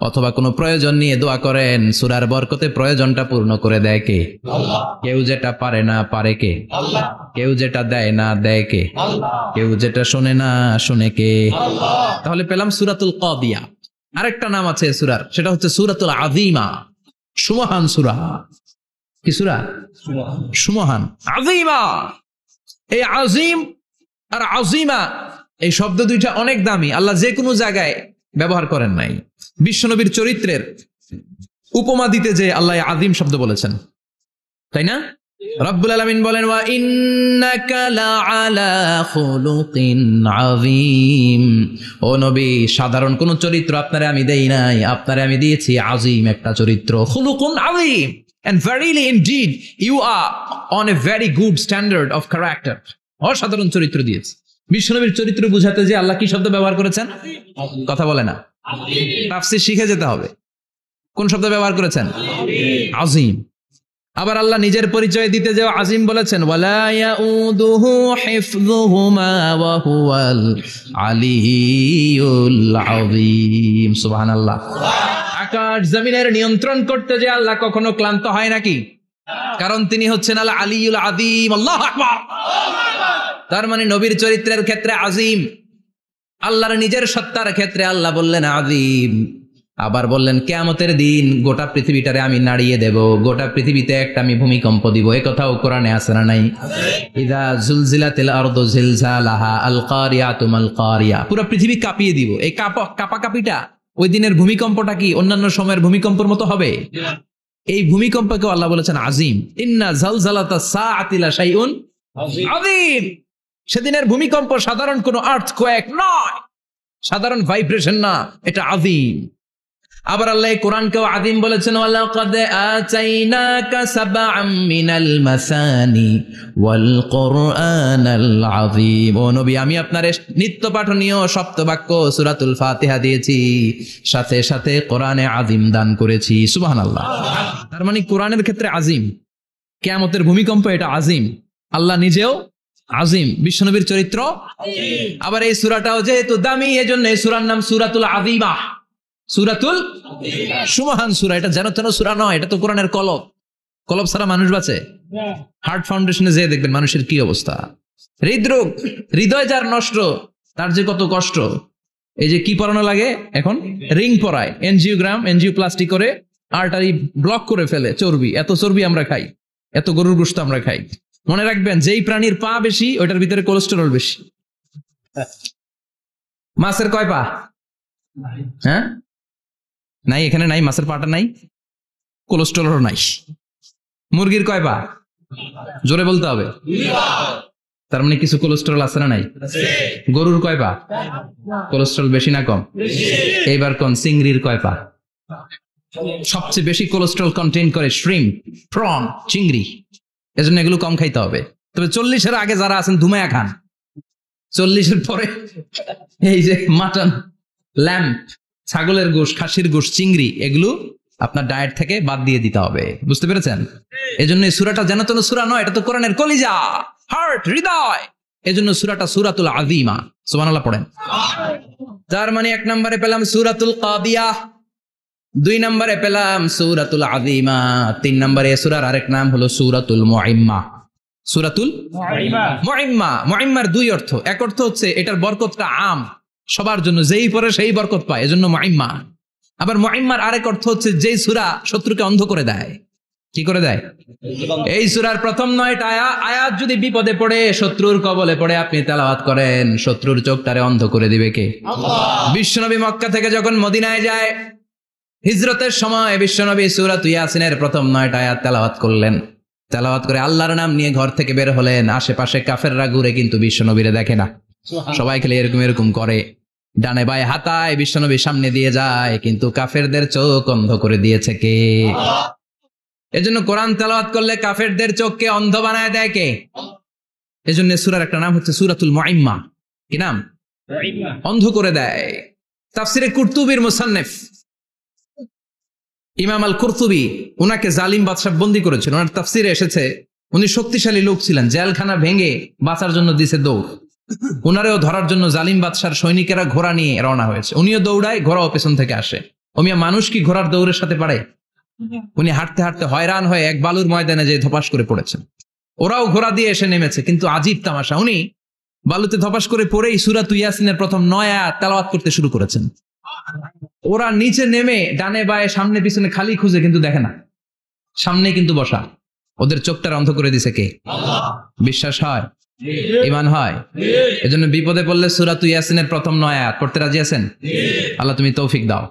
A: অথবা কোনো প্রয়োজন নিয়ে দোয়া করেন, সূরার বরকতে প্রয়োজনটা পূর্ণ করে দেয় কে? কেউ যেটা পারে না পারে কে? কেউ যেটা দেয় না দেয় কে? কেউ যেটা শোনে না শোনে কে? তাহলে পেলাম সূরাতুল কাদিয়া। আরেকটা নাম আছে সূরার, সেটা হচ্ছে সূরাতুল আযীমা, সুমহান সূরা। কি সূরা? সুমহান। আযীমা, এই আযীম আর আযীমা এই শব্দ দুইটা অনেক দামি, আল্লাহ যে কোনো জায়গায় ব্যবহার করেন নাই। বিশ্বনবীর চরিত্রের উপমা দিতে যে আল্লাহ আযীম শব্দ বলেছেন, তাই না? রব্বুল আলামিন বলেন ওয়া ইন্নাকা লাআলা খুলুকিন আযীম। ও নবী, সাধারণ কোন চরিত্র আপনারে আমি দেই নাই, আপনারে আমি দিয়েছি আযীম একটা চরিত্র, খুলুকুন আযীম। And verily indeed you are on a very good standard of character. অসাধারণ চরিত্র দিয়েছে। বিশ্বনবীর চরিত্র বুঝাতে যে আল্লাহ কি শব্দ ব্যবহার করেছেন? কথা বলে না, তাফসীর শিখে যেতে হবে। কোন শব্দ ব্যবহার করেছেন? আযীম। আবার আল্লাহ নিজের পরিচয় দিতে যে আযীম বলেছেন, ওয়ালা ইয়াউদুহু হিফযুহুমা ওয়া হুয়াল আলিয়্যুল আযীম। সুবহানাল্লাহ। আকাশ জমিনের নিয়ন্ত্রণ করতে যে আল্লাহ কখনো ক্লান্ত হয় নাকি? কারণ তিনি হচ্ছেন আল আলিয়্যুল আযীম। আল্লাহু আকবার। তার মানে নবীর চরিত্রের ক্ষেত্রে আযীম, আল্লাহর নিজের সত্তার ক্ষেত্রে আল্লাহ বললেন আযীম। আবার বললেন কিয়ামতের দিন গোটা পৃথিবীটারে আমি নাড়িয়ে দেব, গোটা পৃথিবীতে একটা আমি ভূমিকম্প দিব। এই কথাও কোরআনে আছে না নাই? ইযা জুলজিলাতিল আরদু জিলজালাহা আল কারিয়াতু মাল কারিয়া। পুরো পৃথিবী কাঁপিয়ে দিব। এই কাঁপাকাঁপিটা, ওই দিনের ভূমিকম্পটা কি অন্যান্য সময়ের ভূমিকম্পের মতো হবে? এই ভূমিকম্পকে আল্লাহ বলেছেন আযীম। ইন্না জালজালাতাস সাআতি লা শাইউন আযীম। সেদিনের ভূমিকম্প সাধারণ কোনো আর্থকোয়েক নয়, সাধারণ ভাইব্রেশন না, এটা আযীম। আবার আল্লাহ কোরআনকেও আযীম বলেছেন, ওয়ালাকাদ আতাইনাকা সাবআম মিনাল মাসানি ওয়াল কুরআনাল আযীম। ও নবী, আমি আপনারে নিত্য পাঠনীয় সপ্তবাক্য সূরাতুল ফাতিহা দিয়েছি, সাথে সাথে কোরআনে আযীম দান করেছি। সুবহানাল্লাহ। তার মানে কোরআনের ক্ষেত্রে আযীম, কিয়ামতের ভূমিকম্প এটা আযীম, আল্লাহ নিজেও আযীম, বিশ্বনবীর চরিত্র আবার এই সূরাটাও যেহেতু দামি, এজন্য এই সূরার নাম সূরাতুল আযীমা, সূরাতুল সুমহান সূরা। এটা যেন তেন সূরা নয়, এটা তো কোরআনের কলব। কলব ছাড়া মানুষ বাঁচে? হার্ট ফাউন্ডেশনে যেয়ে দেখবেন মানুষের কি অবস্থা। হৃদরোগ, হৃদয় যার নষ্ট, তার যে কত কষ্ট। এই যে কি পরানো লাগে এখন, রিং পরায়, এনজিওগ্রাম, এনজিওপ্লাস্টি করে আর্টারি ব্লক করে ফেলে। চর্বি, এত চর্বি আমরা খাই, এত গরুর গোশত আমরা খাই। মনে রাখবেন, যেই প্রাণীর পা বেশি ওইটার ভিতরে কোলেস্টেরল বেশি। মাছের কয় পা? হ্যাঁ, নাই, এখানে নাই, মাছের পাটা নাই, কোলেস্টেরল নাই। মুরগির কয় পা? জোরে বলতে হবে। তার মানে কিছু কোলেস্টেরল আছে না নাই? গরুর কয় পা? কোলেস্টেরল বেশি না কম? এইবার কোন চিংড়ির কয় পা? সবচেয়ে বেশি কোলেস্টেরল কন্টেইন করে শ্রিম্প, প্রন, চিংড়ি। এজন্য এগুলো কম খাইতে হবে। তবে 40-এর আগে যারা আছেন ধুমায়া খান, 40-এর পরে এই যে মাটন, ল্যাম্প, ছাগলের গোশ, খাসির গোশ, চিংড়ি, এগুলো আপনার ডায়েট থেকে বাদ দিয়ে দিতে হবে। বুঝতে পেরেছেন? এজন্য এই সূরাটা যেন তেন সূরা নয়, এটা তো কোরআনের কলিজা, হার্ট, হৃদয়। এজন্য সূরাটা সূরাতুল আযীমা। সুবহানাল্লাহ পড়েন। তার মানে 1 নম্বরে পেলাম সূরাতুল কাদিয়া, 2 নম্বরে পেলাম সূরাতুল আযীমা, 3 নম্বরে সূরার আরেক নাম হলো সূরাতুল মুইম্মা। সূরাতুল মুইম্মা। মুইম্মার 2 অর্থ। এক অর্থ হচ্ছে এটার বরকতটা আম, সবার জন্য, যেই পড়ে সেই বরকত পায়, এজন্য মুইম্মা। আবার মুইম্মার আরেক অর্থ হচ্ছে যেই সূরা শত্রুকে অন্ধ করে দেয়। কি করে দেয়? এই সূরার প্রথম 9টা আয়াত যদি বিপদে পড়ে, শত্রুর কবলে পড়ে আপনি তেলাওয়াত করেন, শত্রুর চোখটারে অন্ধ করে দিবে কে? আল্লাহ। বিশ্বনবী মক্কা থেকে যখন মদিনায় যায়, হিজরতের সময় বিশ্বনবী সূরাতুল ইয়াসিনের প্রথম 9টা আয়াত তেলাওয়াত করলেন। তেলাওয়াত করে আল্লাহর নাম নিয়ে ঘর থেকে বের হলেন, আশেপাশে কাফেররা ঘুরে কিন্তু বিশ্বনবীরে দেখে না, সবাই খেলে এরকম এরকম করে, ডানে বায়ে হাতায় বিশ্বনবীর সামনে দিয়ে যায়, কিন্তু কাফেরদের চোখ অন্ধ করে দিয়েছে কে? এজন্য কোরআন তেলাওয়াত করলে কাফেরদের চোখকে অন্ধ বানায় দেয় কে? এজন্য সূরার একটা নাম হচ্ছে সূরাতুল মুইম্মা। কি নাম? অন্ধ করে দেয়। তাফসিরে কুরতুবির মুসান্নিফ ইমাম আল কুরতুবি, উনাকে জালিম বাদশা বন্দী করেছেন। ওনার তাফসিরে এসেছে উনি শক্তিশালী লোক ছিলেন, জেলখানা ভেঙে বাঁচার জন্য দিছে দৌড়। উনারেও ধরার জন্য জালিম বাদশার সৈনিকেরা ঘোড়া নিয়ে রওনা হয়েছে, উনিও দৌড়ায়, ঘোড়াও পেছন থেকে আসে। ওমিয়া মানুষ কি ঘোড়ার দৌড়ের সাথে পারে? উনি হাঁটতে হাঁটতে হয়রান হয়ে এক বালুর ময়দানে যে ধপাস করে পড়েছেন। ওরাও ঘোড়া দিয়ে এসে নেমেছে, কিন্তু আজীব তামাশা, উনি বালুতে ধপাস করে পড়েই সূরাত ইয়াসিনের প্রথম 9 আয়াত তেলাওয়াত করতে শুরু করেছেন। ওরা নিচে নেমে ডানে বায়ে সামনে পিছনে খালি খুঁজে, কিন্তু দেখে না, সামনে কিন্তু বসা। ওদের চোখটা অন্ধ করে দিছে কে? বিশ্বাস হয়? ঈমান হয়? এজন্য বিপদে পড়লে সূরাত ইয়াসিনের প্রথম 9 আয়াত পড়তে রাজি আছেন? আল্লাহ তুমি তৌফিক দাও।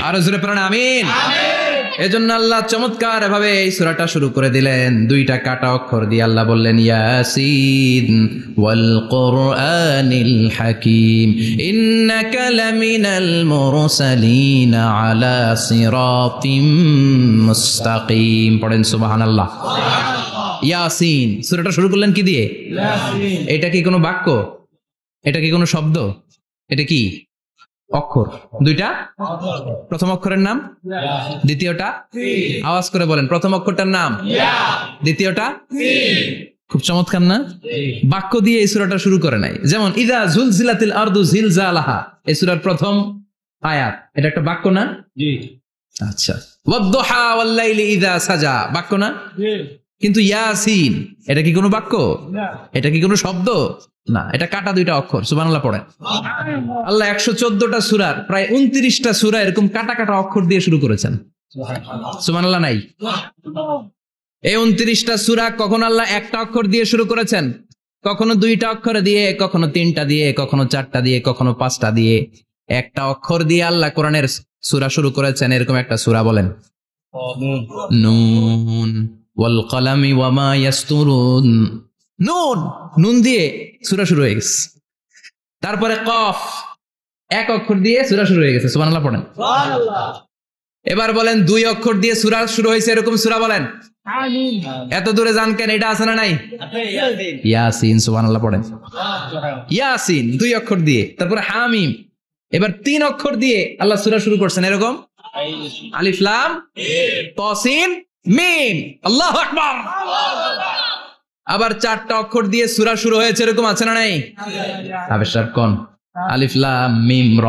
A: আরো জোরে পড়েন আমিন। এজন্য আল্লাহ চমৎকার ভাবে এই সূরাটা শুরু করে দিলেন, 2টা কাটা অক্ষর দিয়ে আল্লাহ বললেন ইয়াসিন ওয়াল কুরআনিল হাকীম ইন্নাকা লামিনাল মুরসালিন আলা সিরাতিম মুস্তাকিম। পড়েন সুবহানাল্লাহ। ইয়াসিন সূরাটা শুরু করলেন কি দিয়ে? এটা কি কোনো বাক্য? এটা কি কোনো শব্দ? এটা কি অক্ষর? 2টা। প্রথম অক্ষরের নাম, দ্বিতীয়টা আওয়াজ করে বলেন, প্রথম অক্ষরটার নাম, দ্বিতীয়টা। খুব চমৎকার না? বাক্য দিয়ে এই সূরাটা শুরু করে নাই। যেমন ইযা জুলজিলাতিল আরদু জিলজালাহা, এই সূরার প্রথম আয়াত, এটা একটা বাক্য না? জি। আচ্ছা। ওয়াদ-দুহা ওয়াল-লাইলি ইযা সাজা, বাক্য না? জি। কিন্তু ইয়াসিন এটা কি কোনো বাক্য? না। এটা কি কোনো শব্দ? না, এটা কাটা 2টা অক্ষর। সুবহানাল্লাহ পড়েন। আল্লাহ 114টা সূরার প্রায় 29টা সূরা এরকম কাটা কাটা অক্ষর দিয়ে শুরু করেছেন। সুবহানাল্লাহ নাই? এই 29টা সূরা কখন আল্লাহ একটা অক্ষর দিয়ে শুরু করেছেন, কখনো 2টা অক্ষর দিয়ে, কখনো 3টা দিয়ে, কখনো 4টা দিয়ে, কখনো 5টা দিয়ে। একটা অক্ষর দিয়ে আল্লাহ কোরআনের সূরা শুরু করেছেন, এরকম একটা সূরা বলেন। নুন ওয়াল কলামি ওয়া মা ইয়াসতুরুন। নুন, নুন দিয়ে সূরা শুরু হয়ে গেছে। তারপরে কফ, এক অক্ষর দিয়ে সূরা শুরু হয়ে গেছে। সুবহানাল্লাহ পড়েন। সুবহানাল্লাহ। এবার বলেন 2 অক্ষর দিয়ে সূরা শুরু হয়েছে, এরকম সূরা বলেন। আমিন। এত দূরে যান কেন? এটা আছে না নাই? ইয়াসিন। সুবহানাল্লাহ পড়েন। ইয়াসিন 2 অক্ষর দিয়ে। তারপরে হামিম। এবার 3 অক্ষর দিয়ে আল্লাহ সূরা শুরু করছেন, এরকম আলিফ লাম তাসিন মিম। আল্লাহু আকবার। আবার 4টা অক্ষর দিয়ে সূরা শুরু হয়েছে, এরকম আছে না নাই? আবেশার কোন? আলিফ লাম মিম র,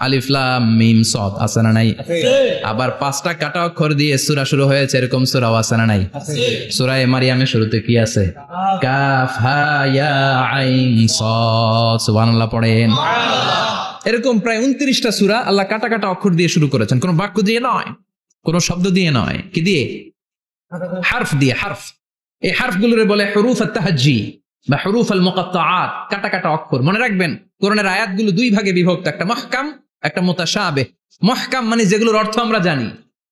A: আলিফ লাম মিম সাদ, আছে না নাই? আবার 5টা কাটা অক্ষর দিয়ে সূরা শুরু হয়েছে, এরকম সূরাও আছে না নাই? সূরা মারিয়ামের শুরুতে কি আছে? কাফ হা ইয়া আইন সাদ। সুবহানাল্লাহ পড়েন। এরকম প্রায় 29টা সূরা আল্লাহ কাটা কাটা অক্ষর দিয়ে শুরু করেছেন, কোনো বাক্য দিয়ে নয়, কোনো শব্দ দিয়ে নয়। কি দিয়ে? হারফ দিয়ে। হারফ, এই হারফগুলোরে বলে হুরুফ আত-তাহাজ্জি বা হুরুফ আল-মুকাত্তাআত, কাটা কাটা অক্ষর। মনে রাখবেন কোরআনের আয়াতগুলো 2 ভাগে বিভক্ত, একটা মুহকাম, একটা মুতাশাবিহ। মুহকাম মানে যেগুলোর অর্থ আমরা জানি,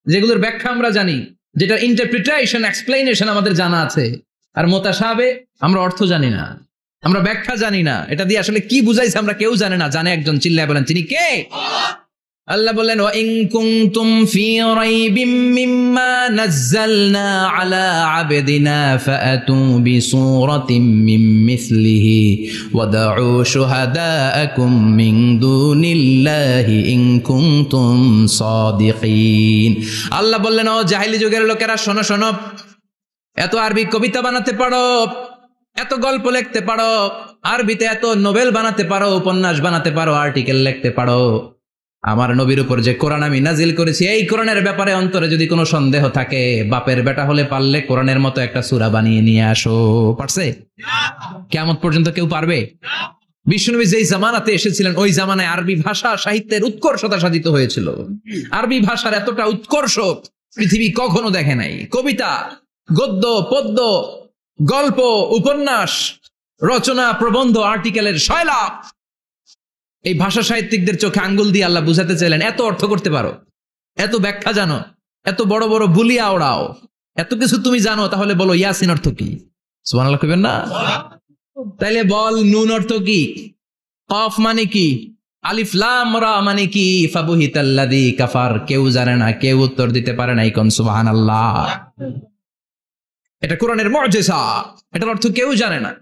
A: যেগুলোর ব্যাখ্যা আমরা জানি, যেটার ইন্টারপ্রিটেশন এক্সপ্লেনেশন আমাদের জানা আছে। আর মুতাশাবিহ আমরা অর্থ জানি না, আমরা ব্যাখ্যা জানি না, এটা দিয়ে আসলে কি বুঝাইছে আমরা কেউ জানে না। জানে একজন, চিল্লায় বলেন তিনি কে? আল্লাহ বললেন ওয়া ইন কুনতুম ফি রাইবিম মিম্মা নাযালনা আলা আবদিনা ফাআতু বিসূরাতিন মিন মিসলিহি ওয়াদউ শুহাদাআকুম মিন দুনিল্লাহি ইন কুনতুম সাদিকিন। আল্লাহ বললেন ও জাহেলি যুগের লোকেরা, শোনো শোনো, এত আরবি কবিতা বানাতে পারো, এত গল্প লিখতে পারো, আরবিতে এত নোবেল বানাতে পারো, উপন্যাস বানাতে পারো, আর্টিকেল লিখতে পারো, আমার নবীর উপর যে কোরআন আমি নাজিল করেছি, এই কোরআনের ব্যাপারে অন্তরে যদি কোনো সন্দেহ থাকে, বাপের বেটা হলে পারলে কোরআনের মতো একটা সূরা বানিয়ে নিয়ে আসো। পারছে? কিয়ামত পর্যন্ত কেউ পারবে? বিশ্বনবী যেই জামানাতে এসেছিলেন, ওই জামানায় আরবি ভাষা সাহিত্যের উৎকর্ষতা সাধিত হয়েছিল। আরবি ভাষার এতটা উৎকর্ষ পৃথিবী কখনো দেখে নাই। কবিতা, গদ্য, পদ্য, গল্প, উপন্যাস, রচনা, প্রবন্ধ, আর্টিকেলের শয়লাভ। এই ভাষা সাহিত্যিকদের চোখে আঙ্গুল দিয়ে আল্লাহ বুঝাতে চাইলেন, এত অর্থ করতে পারো, এত ব্যাখ্যা জানো, এত বড় বড় বুলিয়া ওড়াও, এত কিছু তুমি জানো, তাহলে বলো ইয়াসিন অর্থ কি? সুবহানাল্লাহ কইবেন না? তাইলে বল নুন অর্থ কি, কফ মানে কি, আলিফ লাম রা মানে কি? ফাবুহিতাল্লাযী কাফার। কেউ জানে না, কেউ উত্তর দিতে পারে না। কোন সুবহানাল্লাহ। এটা কোরআনের মুজিজা, এটার অর্থ কেউ জানে না।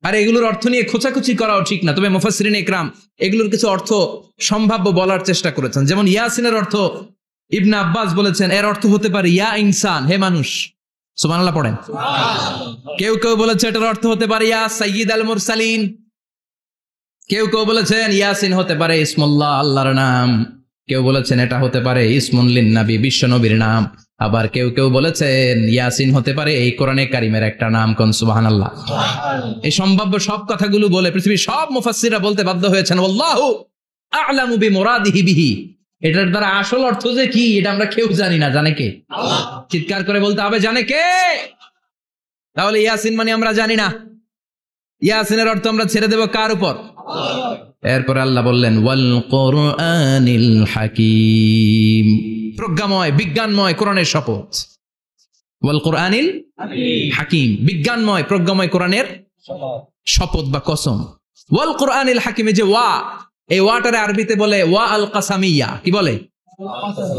A: আর এগুলোর অর্থ নিয়ে খোঁচাখুচি করাও ঠিক না। তবে মুফাসসিরিন ইকরাম এগুলোর কিছু অর্থ সম্ভাব্য বলার চেষ্টা করেছেন। যেমন ইয়াসিনের অর্থ ইবনে আব্বাস বলেছেন এর অর্থ হতে পারে ইয়া ইনসান, হে মানুষ। সুবহানাল্লাহ পড়েন। কেউ কেউ বলেছে এটার অর্থ হতে পারে ইয়া সাইয়্যিদাল মুরসালিন। কেউ কেউ বলেছেন ইয়াসিন হতে পারে ইসমুল্লাহ, আল্লাহর নাম। কেউ বলেছেন এটা হতে পারে ইসমুন লিন নবী, বিশ্ব নবীর নাম। আবার কেউ কেউ বলেছেন ইয়াসিন হতে পারে এই কোরআনে কারিমের একটা নাম। কোন সুবহানাল্লাহ। এই সম্ভাব্য সব কথাগুলো বলে পৃথিবীর সব মুফাসসিররা বলতে বাধ্য হয়েছেন আল্লাহু আ'লামু বিমুরাদিহি বিহি। এটার দ্বারা আসল অর্থ যে কি এটা আমরা কেউ জানি না। জানে কে? আল্লাহ। চিৎকার করে বলতে হবে জানে কে? তাহলে ইয়াসিন মানে আমরা জানি না। ইয়াসিনের অর্থ আমরা ছেড়ে দেব কার উপর? এরপর আল্লাহ বললেন ওয়াল কোরআনিল হাকিম, প্রজ্ঞাময় বিজ্ঞানময় কোরআনের শপথ। ওয়াল কোরআনিল হাকিম, বিজ্ঞানময় প্রজ্ঞাময় কোরআনের শপথ বা কসম। ওয়াল কোরআনিল হাকিমে যে ওয়া, এই ওয়াটারে আরবিতে বলে ওয়া আল কাসামিয়া। কি বলে?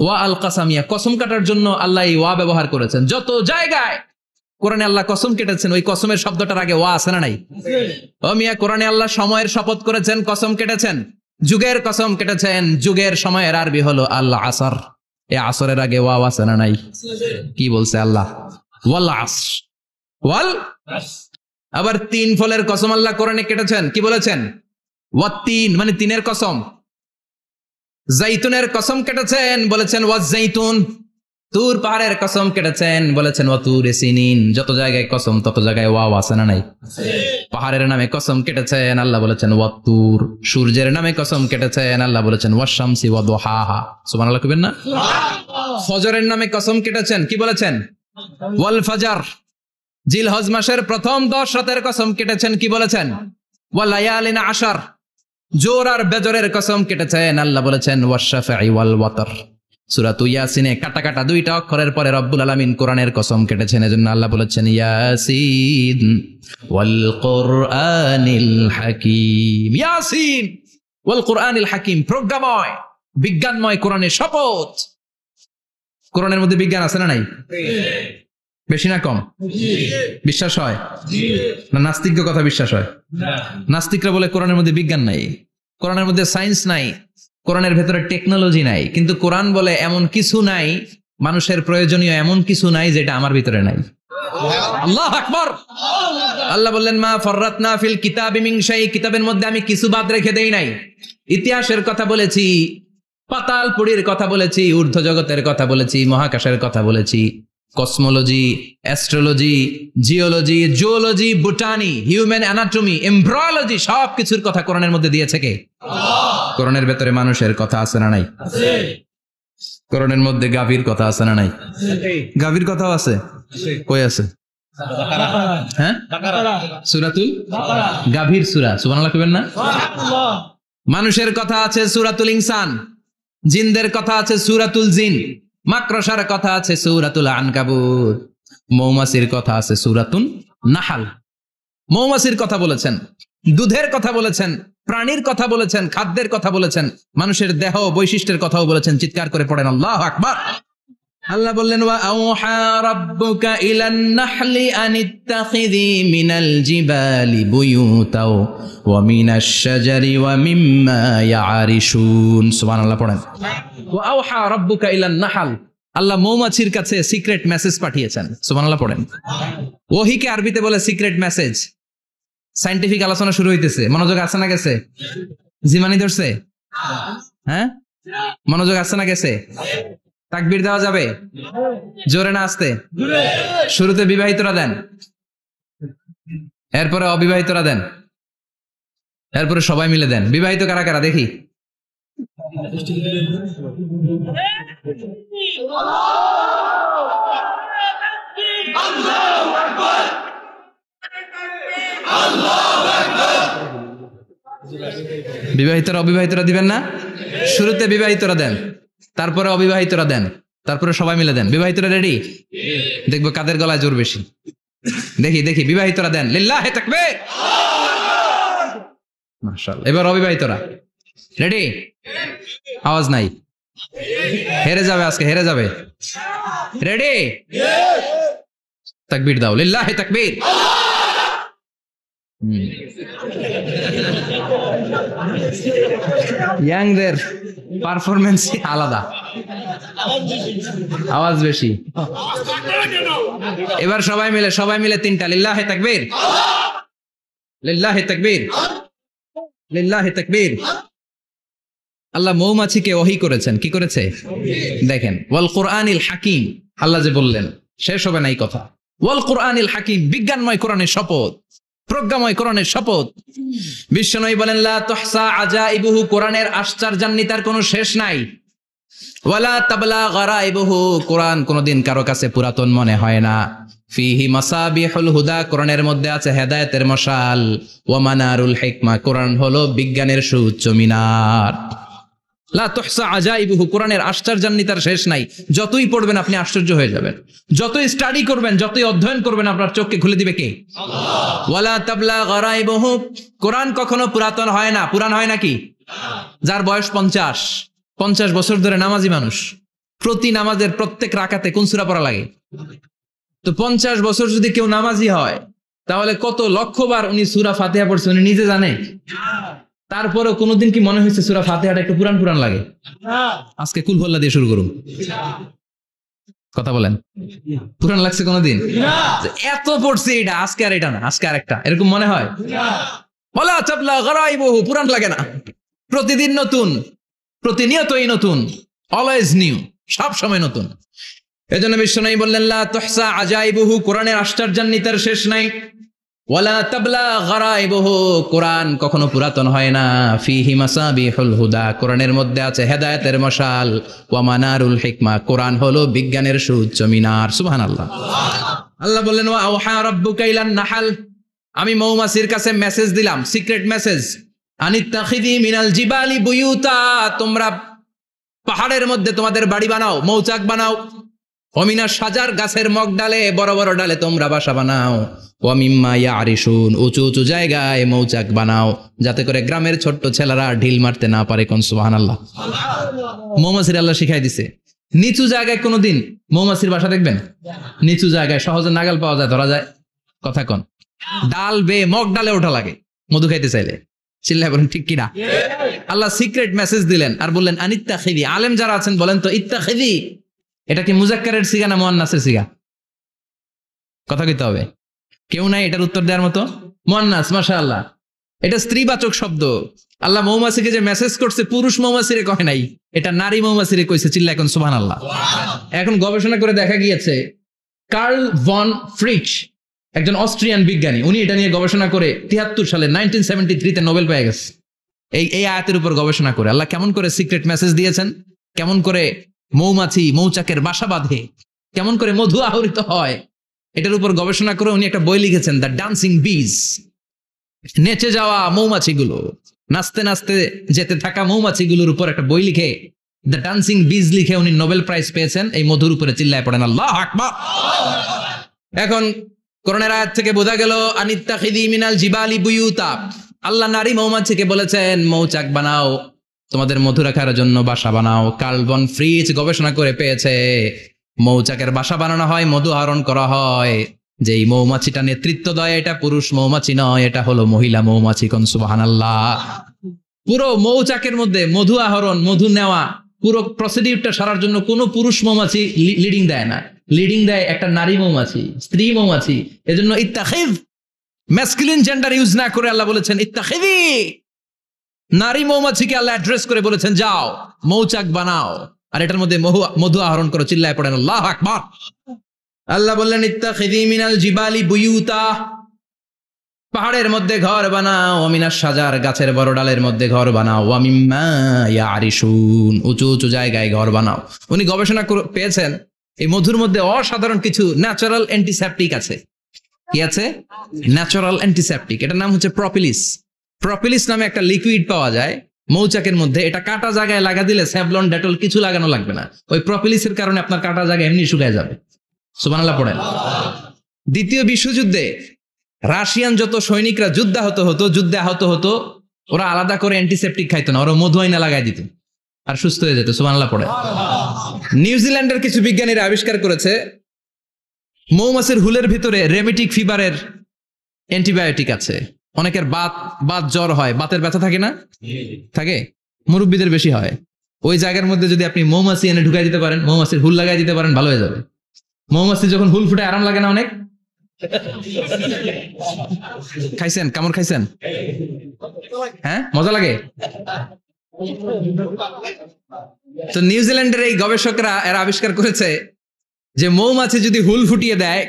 A: ওয়া আল কাসামিয়া। কসম কাটার জন্য আল্লাহ এই ওয়া ব্যবহার করেছেন। যত জায়গায় কোরআনে আল্লাহ কসম কেটেছেন ওই কসমের শব্দটার আগে ওয়া আছে না নাই? ও মিয়া, কোরআনে আল্লাহ সময়ের শপথ করেছেন, কসম কেটেছেন, যুগের কসম কেটেছেন। যুগের সময়ের আরবি হলো আল আসর। এই আসরের আগে ওয়া আছে না নাই? কি বলছে আল্লাহ? ওয়াল আসর, ওয়াল। আবার তিন ফলের কসম আল্লাহ কোরআনে কেটেছেন। কি বলেছেন? ওয়াত্তিন মানে তিনের কসম। জাইতুনের কসম কেটেছেন, বলেছেন ওয়াজ জাইতুন। তুর পাহাড়ের কসম কেটেছেন, বলেছেন ওয়াতুর সিনিন। যত জায়গায় কসম তত জায়গায় ওয়াও আছে না নাই? পাহাড়ের নামে কসম কেটেছেন, আল্লাহ বলেছেন ওয়াতুর। সূর্যের নামে কসম কেটেছেন, আল্লাহ বলেছেন ওয়াশ-শামসি ওয়া দুহাহা। সুবহানাল্লাহ কইবেন না? ফজরের নামে কসম কেটেছেন, কি বলেছেন? ওয়াল ফাজর। জিলহজ মাসের প্রথম 10 রাতের কসম কেটেছেন, কি বলেছেন? ওয়া লায়ালিন আশর। জোর আর বেজরের কসম কেটেছেন, আল্লাহ বলেছেন ওয়াশ-শাফঈ ওয়াল ওয়াতর। সূরা ইয়াসিনে কাটা কাটা দুইটা অক্ষরের পরে রব্বুল আলামিন কোরআনের কসম কেটেছেন। এজন্য আল্লাহ বলেছেন ইয়াসিন ওয়াল কোরআনিল হাকিম। ইয়াসিন ওয়াল কোরআনিল হাকিম, প্রজ্ঞাময় বিজ্ঞানময় কোরআনের শপথ। কোরআনের মধ্যে বিজ্ঞান আছে না নাই? বেশি না কম? বিশ্বাস হয় না? নাস্তিকদের কথা বিশ্বাস হয়? নাস্তিকরা বলে কোরআনের মধ্যে বিজ্ঞান নাই, কোরআনের মধ্যে সায়েন্স নাই, কোরআনের ভেতরে টেকনোলজি নাই। কিন্তু কোরআন বলে এমন কিছু নাই, মানুষের প্রয়োজনীয় এমন কিছু নাই যেটা আমার ভিতরে নাই। আল্লাহু আকবার। আল্লাহ বললেন মা ফাররাতনা ফিল কিতাবি মিন শাই, কিতাবের মধ্যে আমি কিছু বাদ রেখে দেই নাই। ইতিহাসের কথা বলেছি, পাতালপুরীর কথা বলেছি, ঊর্ধ্ব জগতের কথা বলেছি, মহাকাশের কথা বলেছি, cosmology, astrology, geology, zoology, botany, human anatomy, embryology, সব কিছুর কথা কোরআনের মধ্যে দিয়েছে কে? আল্লাহ। কোরআনের ভেতরে মানুষের কথা আছে না নাই? আছে। কোরআনের মধ্যে গাভীর কথা আছে না নাই? আছে। গাভীর কথাও আছে। কই আছে? হ্যাঁ, সূরাতুল বাকারা, গাভীর সূরা। সুবহানাল্লাহ কইবেন না? সুবহানাল্লাহ। মানুষের কথা আছে সূরাতুল ইনসান, জিনদের কথা আছে সূরাতুল জিন, মাকড়সার কথা আছে সূরাতুল আনকাবুত, মৌমাছির কথা আছে সূরাতুন নাহাল। মৌমাছির কথা বলেছেন, দুধের কথা বলেছেন, প্রাণীর কথা বলেছেন, খাদ্যের কথা বলেছেন, মানুষের দেহ বৈশিষ্ট্যের কথাও বলেছেন। চিৎকার করে পড়েন আল্লাহু আকবার। আল্লাহ বললেন ওয়া আওহা রাব্বুকা ইলান নাহলি আনিত্তাখিযি মিনাল জিবালি বুয়ুতাও ওয়া মিনাশ শাজারি ওয়া মিম্মা ইয়ারিশুন। সুবহানাল্লাহ পড়েন। ওয়া আওহা রাব্বুকা ইলান নাহল, আল্লাহ মৌমাছির কাছে সিক্রেট মেসেজ পাঠিয়েছেন। সুবহানাল্লাহ পড়েন। ওহীকে আরবিতে বলে সিক্রেট মেসেজ। সায়েন্টিফিক আলোচনা শুরু হইতেছে। মনোযোগ আছে না গেছে? জিমানি ধরছে? হ্যাঁ, মনোযোগ আছে না গেছে? তাকবীর দেওয়া যাবে? জোরে না আস্তে? শুরুতে বিবাহিতরা দেন, এরপরে অবিবাহিতরা দেন, এরপরে সবাই মিলে দেন। বিবাহিত কারা কারা দেখি? বিবাহিতরা অবিবাহিতরা দিবেন না? শুরুতে বিবাহিতরা দেন, তারপরে অবিবাহিতরা দেন, তারপরে সবাই মিলে দেন। বিবাহিতরা রেডি? দেখবো কাদের গলায় জোর বেশি। দেখি দেখি, বিবাহিতরা দেন লিল্লাহি তাকবীর। মাশাআল্লাহ। এবার অবিবাহিতরা রেডি? আওয়াজ নাই, হেরে যাবে আজকে, হেরে যাবে। রেডি? তাকবীর দাও, লিল্লাহি তাকবীর। ইয়াংদের পারফরমেন্স আলাদা, আওয়াজ বেশি। এবার সবাই মিলে তিনটা লিল্লাহি তাকবীর, লিল্লাহি তাকবীর, লিল্লাহি তাকবীর। আল্লাহ মৌমাছিকে ওহী করেছেন, কি করেছে দেখেন। ওয়াল কুরআনিল হাকিম, আল্লাহ যে বললেন শেষ হবে না এই কথা। ওয়াল কুরআনিল হাকিম, বিজ্ঞানময় কোরআনের শপথ, প্রজ্ঞাময় কোরআনের শপথ। বিশ্বনবী বলেন লা তুহসা আজাইবুহু, কোরআনের আশ্চর্যান্বিতার কোনো শেষ নাই। ওয়ালা তাবলা গারাইবুহু, কোরআন কোনদিন কারো কাছে পুরাতন মনে হয় না। ফিহি মাসাবিহুল হুদা, কোরআনের মধ্যে আছে হেদায়েতের মশাল। ওয়া মানারুল হিকমা, কোরআন হলো বিজ্ঞানের সুউচ্চ মিনার। লা তুহসা আজাইবুহু, কোরআনের আশ্চর্যান্বিতার শেষ নাই। যতই পড়বেন আপনি আশ্চর্য হয়ে যাবেন, যতই স্টাডি করবেন, যতই অধ্যয়ন করবেন, আপনার চোখকে খুলে দিবে কে? আল্লাহ। ওয়ালা তাবলা গারাইবুহু, কোরআন কখনো পুরাতন হয় না। পুরান হয় নাকি? যার বয়স 50 বছর ধরে নামাজি মানুষ, প্রতি নামাজের প্রত্যেক রাকাতে কোন সূরা পড়া লাগে? তো 50 বছর যদি কেউ নামাজি হয়, তাহলে কত লক্ষবার উনি সূরা ফাতিহা পড়ছে উনি নিজে জানে? তারপরেও কোনোদিন কি মনে হয়েছে সূরা ফাতিহাটা একটু পুরান পুরান লাগে? আজকে কুল হল্লা দিয়ে শুরু করুন, কথা বলেন। পুরান লাগছে কোনোদিন? এত পড়ছে এটা, আজকে আর এটা না, আজকে আর একটা, এরকম মনে হয়? ওয়ালা তাবলা গারাইবুহু, পুরান লাগে না। প্রতিদিন নতুন, প্রতিনিয়তই নতুন, অলওয়েজ নিউ, সব সময় নতুন। এজন্য বিশ্বনবী বললেন লা তুহসা আজাইবুহু, কোরআনের আশ্চর্যান্বিতার শেষ নাই। ওয়ালা তাবলা গারাইবুহু, কোরআন কখনো পুরাতন হয় না। ফিহি মাসাবিহুল হুদা, কোরআনের মধ্যে আছে হেদায়েতের মশাল। ওয়া মানারুল হিকমা, কোরআন হলো বিজ্ঞানের সুউচ্চ মিনার। সুবহানাল্লাহ। আল্লাহ বললেন ওয়া আওহা রাব্বুকা ইলান নাহাল, আমি মৌমাছির কাছে মেসেজ দিলাম, সিক্রেট মেসেজ। আনিত্তাখিযি মিনাল জিবালি বুয়ুতা, তোমরা পাহাড়ের মধ্যে তোমাদের বাড়ি বানাও, মৌচাক বানাও। ওমিনা সাজার, গাছের মগ ডালে, বড় বড় ডালে তোমরা বাসা বানাও। ওয়া মিম্মা ইয়ারিশুন, উঁচু উঁচু জায়গায় মৌচাক বানাও, যাতে করে গ্রামের ছোট্ট ছেলেরা ঢিল মারতে না পারে। কোন সুবহানাল্লাহ। মৌমাছির আল্লাহ শিখাই দিছে। নিচু জায়গায় কোনোদিন মৌমাছির বাসা দেখবেন? নিচু জায়গায় সহজে নাগাল পাওয়া যায়, ধরা যায়। কথা কোন? ডাল বেয়ে মগ ডালে ওঠা লাগে মধু খাইতে চাইলে। চিল্লায় বলেন ঠিক কিনা? আল্লাহ সিক্রেট মেসেজ দিলেন আর বললেন আনিত্তাখিযি। আলেম যারা আছেন বলেন তো, ইত্তাখিযি এটা কি মুজাক্কারের সিগা না মুয়ান্নাসের সিগা? কথা কইতে হবে। কেউ নাই এটার উত্তর দেওয়ার মতো? মুয়ান্নাস, মাশাআল্লাহ। এটা স্ত্রীবাচক শব্দ। আল্লাহ মৌমাছিকে যে মেসেজ করছে পুরুষ মৌমাছিরে কয় নাই, এটা নারী মৌমাছিরে কইছে। চিল্লা এখন সুবহানাল্লাহ। এখন গবেষণা করে দেখা গিয়েছে, কার্ল ভন ফ্রিচ, একজন অস্ট্রিয়ান বিজ্ঞানী, উনি এটা নিয়ে গবেষণা করে 73 সালে 1973 নোবেল পেয়ে গেছে। এই আয়াতের উপর গবেষণা করে আল্লাহ কেমন করে সিক্রেট মেসেজ দিয়েছেন, কেমন করে মৌমাছি মৌচাকের বাসা বাঁধে, কেমন করে মধু আহরিত হয়, এটার উপর গবেষণা করে উনি একটা বই লিখেছেন, দ্য ডান্সিং বিজ। নেচে যাওয়া মৌমাছিগুলো, নাচতে নাচতে যেতে থাকা মৌমাছিগুলোর উপর একটা বই লিখে, দ্য ডান্সিং বিজ লিখে উনি নোবেল প্রাইজ পেয়েছেন এই মধুর উপরে। চিল্লায় পড়েন আল্লাহু আকবার। এখন কোরআনের আয়াত থেকে বোঝা গেল আনিত্তাখিযি মিনাল জিবালি বুয়ুতা, আল্লাহ নারী মৌমাছিকে বলেছেন মৌচাক বানাও, তোমাদের মধু রাখার জন্য বাসা বানাও। কার্ল ভন ফ্রিচ গবেষণা করে পেয়েছে মৌচাকের বাসা বানানো হয়, মধু আহরণ করা হয়। যেই মৌমাছিটা নেতৃত্ব দেয় এটা পুরুষ মৌমাছি নয়, এটা হলো মহিলা মৌমাছি। কোন সুবহানাল্লাহ। পুরো মৌচাকের মধ্যে মধু আহরণ, মধু নেওয়া, পুরো প্রসিডিউরটা সারার জন্য কোনো পুরুষ মৌমাছি লিডিং দেয় না, লিডিং দেয় একটা নারী মৌমাছি, স্ত্রী মৌমাছি। এজন্য ইত্তাখিয, ম্যাসকুলিন জেন্ডার ইউজ না করে আল্লাহ বলেছেন ইত্তাখিযি। নারী মৌমাছিকে আল্লাহ অ্যাড্রেস করে বলেছেন যাও মৌচাক বানাও আর এটার মধ্যে মধু আহরণ করো। চিল্লায় পড়েন আল্লাহু আকবার। আল্লাহ বললেন ইত্তাখিযি মিনাল জিবালি বুয়ুতা, পাহাড়ের মধ্যে ঘর বানাও। মিনাশ শাজার, গাছের বড় ডালের মধ্যে ঘর বানাও। ওয়া মিম্মা ইয়ারিশুন, উঁচু উঁচু জায়গায় ঘর বানাও। উনি গবেষণা পেয়েছেন এই মধুর মধ্যে অসাধারণ কিছু ন্যাচারাল অ্যান্টিসেপটিক আছে। কি আছে? Natural antiseptic. এটার নাম হচ্ছে প্রপিলিস। প্রপিলিস নামে একটা লিকুইড পাওয়া যায়, মৌচাকের মধ্যে, এটা কাটা জায়গায় লাগা দিলে স্যাভলন ডেটল কিছু লাগানো লাগবে না, ওই প্রপিলিসের কারণে আপনার কাটা জায়গা এমনি শুকায় যাবে। সুবহানাল্লাহ পড়েন। দ্বিতীয় বিশ্বযুদ্ধে রাশিয়ান যত সৈনিকরা যুদ্ধে আহত হতো, ওরা আলাদা করে অ্যান্টিসেপটিক খাইতো না, ওরা মধু আইনা লাগাই দিত আর সুস্থ হয়ে যেত। সুবহানাল্লাহ পড়েন। নিউজিল্যান্ডের কিছু বিজ্ঞানীরা আবিষ্কার করেছে মৌমাছির হুলের ভিতরে রেমেটিক ফিভারের অ্যান্টিবায়োটিক আছে। অনেকের বাত জ্বর হয়, বাতের ব্যথা থাকে না, থাকে, মুরব্বীদের বেশি হয়। ওই জায়গার মধ্যে যদি আপনি মৌমাছি এনে ঢুকাই দিতে পারেন, মৌমাছির হুল লাগাই দিতে পারেন, ভালো হয়ে যাবে। মৌমাছি যখন হুল ফুটে আরাম লাগে না অনেক? খাইছেন? কামড় খাইছেন? হ্যাঁ, মজা লাগে। তো নিউজিল্যান্ডের এই গবেষকরা এরা আবিষ্কার করেছে যে মৌমাছি যদি হুল ফুটিয়ে দেয়,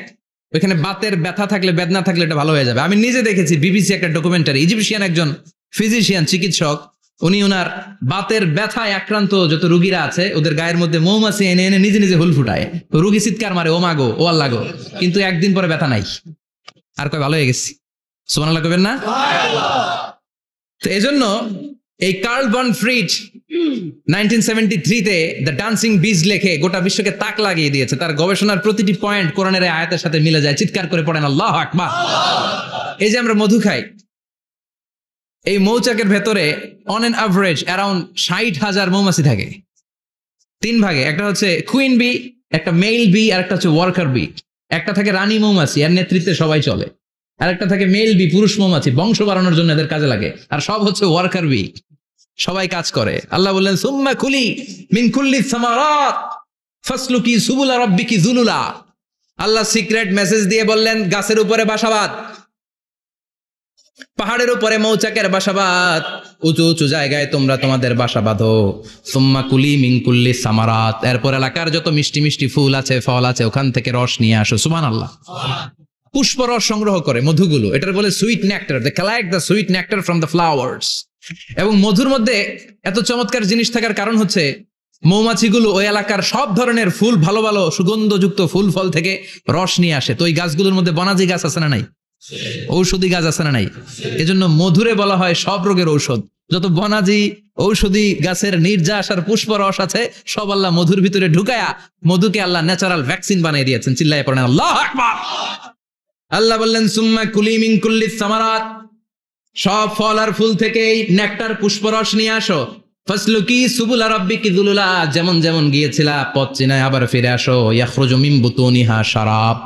A: ওইখানে বাতের ব্যথা থাকলে, বেদনা থাকলে এটা ভালো হয়ে যাবে। আমি নিজে দেখেছি, বিবিসি একটা ডকুমেন্টারি, ইজিপশিয়ান একজন ফিজিশিয়ান, চিকিৎসক, উনি ওনার বাতের ব্যথায় আক্রান্ত যত রুগীরা আছে ওদের গায়ের মধ্যে মৌমাছি এনে এনে নিজে নিজে হুল ফুটায়। রুগী চিৎকার মারে, ও মাগো, ও আল্লাহ গো, কিন্তু একদিন পরে ব্যথা নাই, আর কয় ভালো হয়ে গেছি। সুবহানাল্লাহ কইবেন না? তো এজন্য এই কার্ল ভন ফ্রিজ 1973-তে দ্য ডান্সিং বিজ লেখে গোটা বিশ্বকে তাক লাগিয়ে দিয়েছে। তার গবেষণার প্রতিটি পয়েন্ট কোরআনের আয়াতের সাথে মিলে যায়। চিৎকার করে পড়েন আল্লাহু আকবার। এই যে আমরা মধু খাই, এই মৌচাকের ভেতরে অন এন অ্যাভারেজ অ্যারাউন্ড 60,000 মৌমাছি থাকে। 3 ভাগে, একটা হচ্ছে কুইন বি, একটা মেল বি, আর একটা হচ্ছে ওয়ার্কার বি। একটা থাকে রানী মৌমাছি, এর নেতৃত্বে সবাই চলে। আর একটা থাকে মেল বি, পুরুষ মৌমাছি, বংশ বাড়ানোর জন্য এদের কাজে লাগে। আর সব হচ্ছে ওয়ার্কার বি, সবাই কাজ করে। আল্লাহ বললেন সুম্মা কুলি মিন কুল্লি সামারাত ফাসলুকি সুবুলা রাব্বিকি যুলুলা। আল্লাহ সিক্রেট মেসেজ দিয়ে বললেন গাছের উপরে বাসাবাদ, পাহাড়ের উপরে মৌচাকের বাসাবাদ, উঁচু উঁচু জায়গায় তোমরা তোমাদের বাসা বাঁধো। সুম্মা কুলি মিন কুল্লি সামারাত, এরপর এলাকার যত মিষ্টি মিষ্টি ফুল আছে, ফল আছে, ওখান থেকে রস নিয়ে আসো। সুবহানাল্লাহ। পুষ্প রস সংগ্রহ করে মধুগুলো, এটার বলে sweet nectar. They collect the sweet nectar from the flowers. এবং মধুর মধ্যে এত চমৎকার জিনিস থাকার কারণ হচ্ছে মৌমাছিগুলো ওই এলাকার সব ধরনের ফুল, ভালো ভালো সুগন্ধযুক্ত ফুল ফল থেকে রস নিয়ে আসে। তো ওই গাছগুলোর মধ্যে বনাজি গাছ আছে না নাই, ঔষধি গাছ আছে না নাই, এজন্য মধুরে বলা হয় সব রোগের ঔষধ। যত বনাজি ঔষধি গাছের নির্যাস আর পুষ্প রস আছে, সব আল্লাহ মধুর ভিতরে ঢুকায়া মধুকে আল্লাহ ন্যাচারাল ভ্যাকসিন বানিয়ে দিয়েছেন। চিল্লায়ে পড়েন আল্লাহু আকবার। আল্লাহ বললেন সুম্মা কুলি মিন কুল্লি সামারাত, সব ফল আর ফুল থেকেই নেকটার পুষ্পরস নিয়ে আসো। ফাসলুকি সুবুলা রাব্বিকি যুলুলা, যেমন যেমন গিয়েছিলা পথ চিনায় আবার ফিরে আসো। ইয়াখরুজু মিন বুতুনিহা শারাব,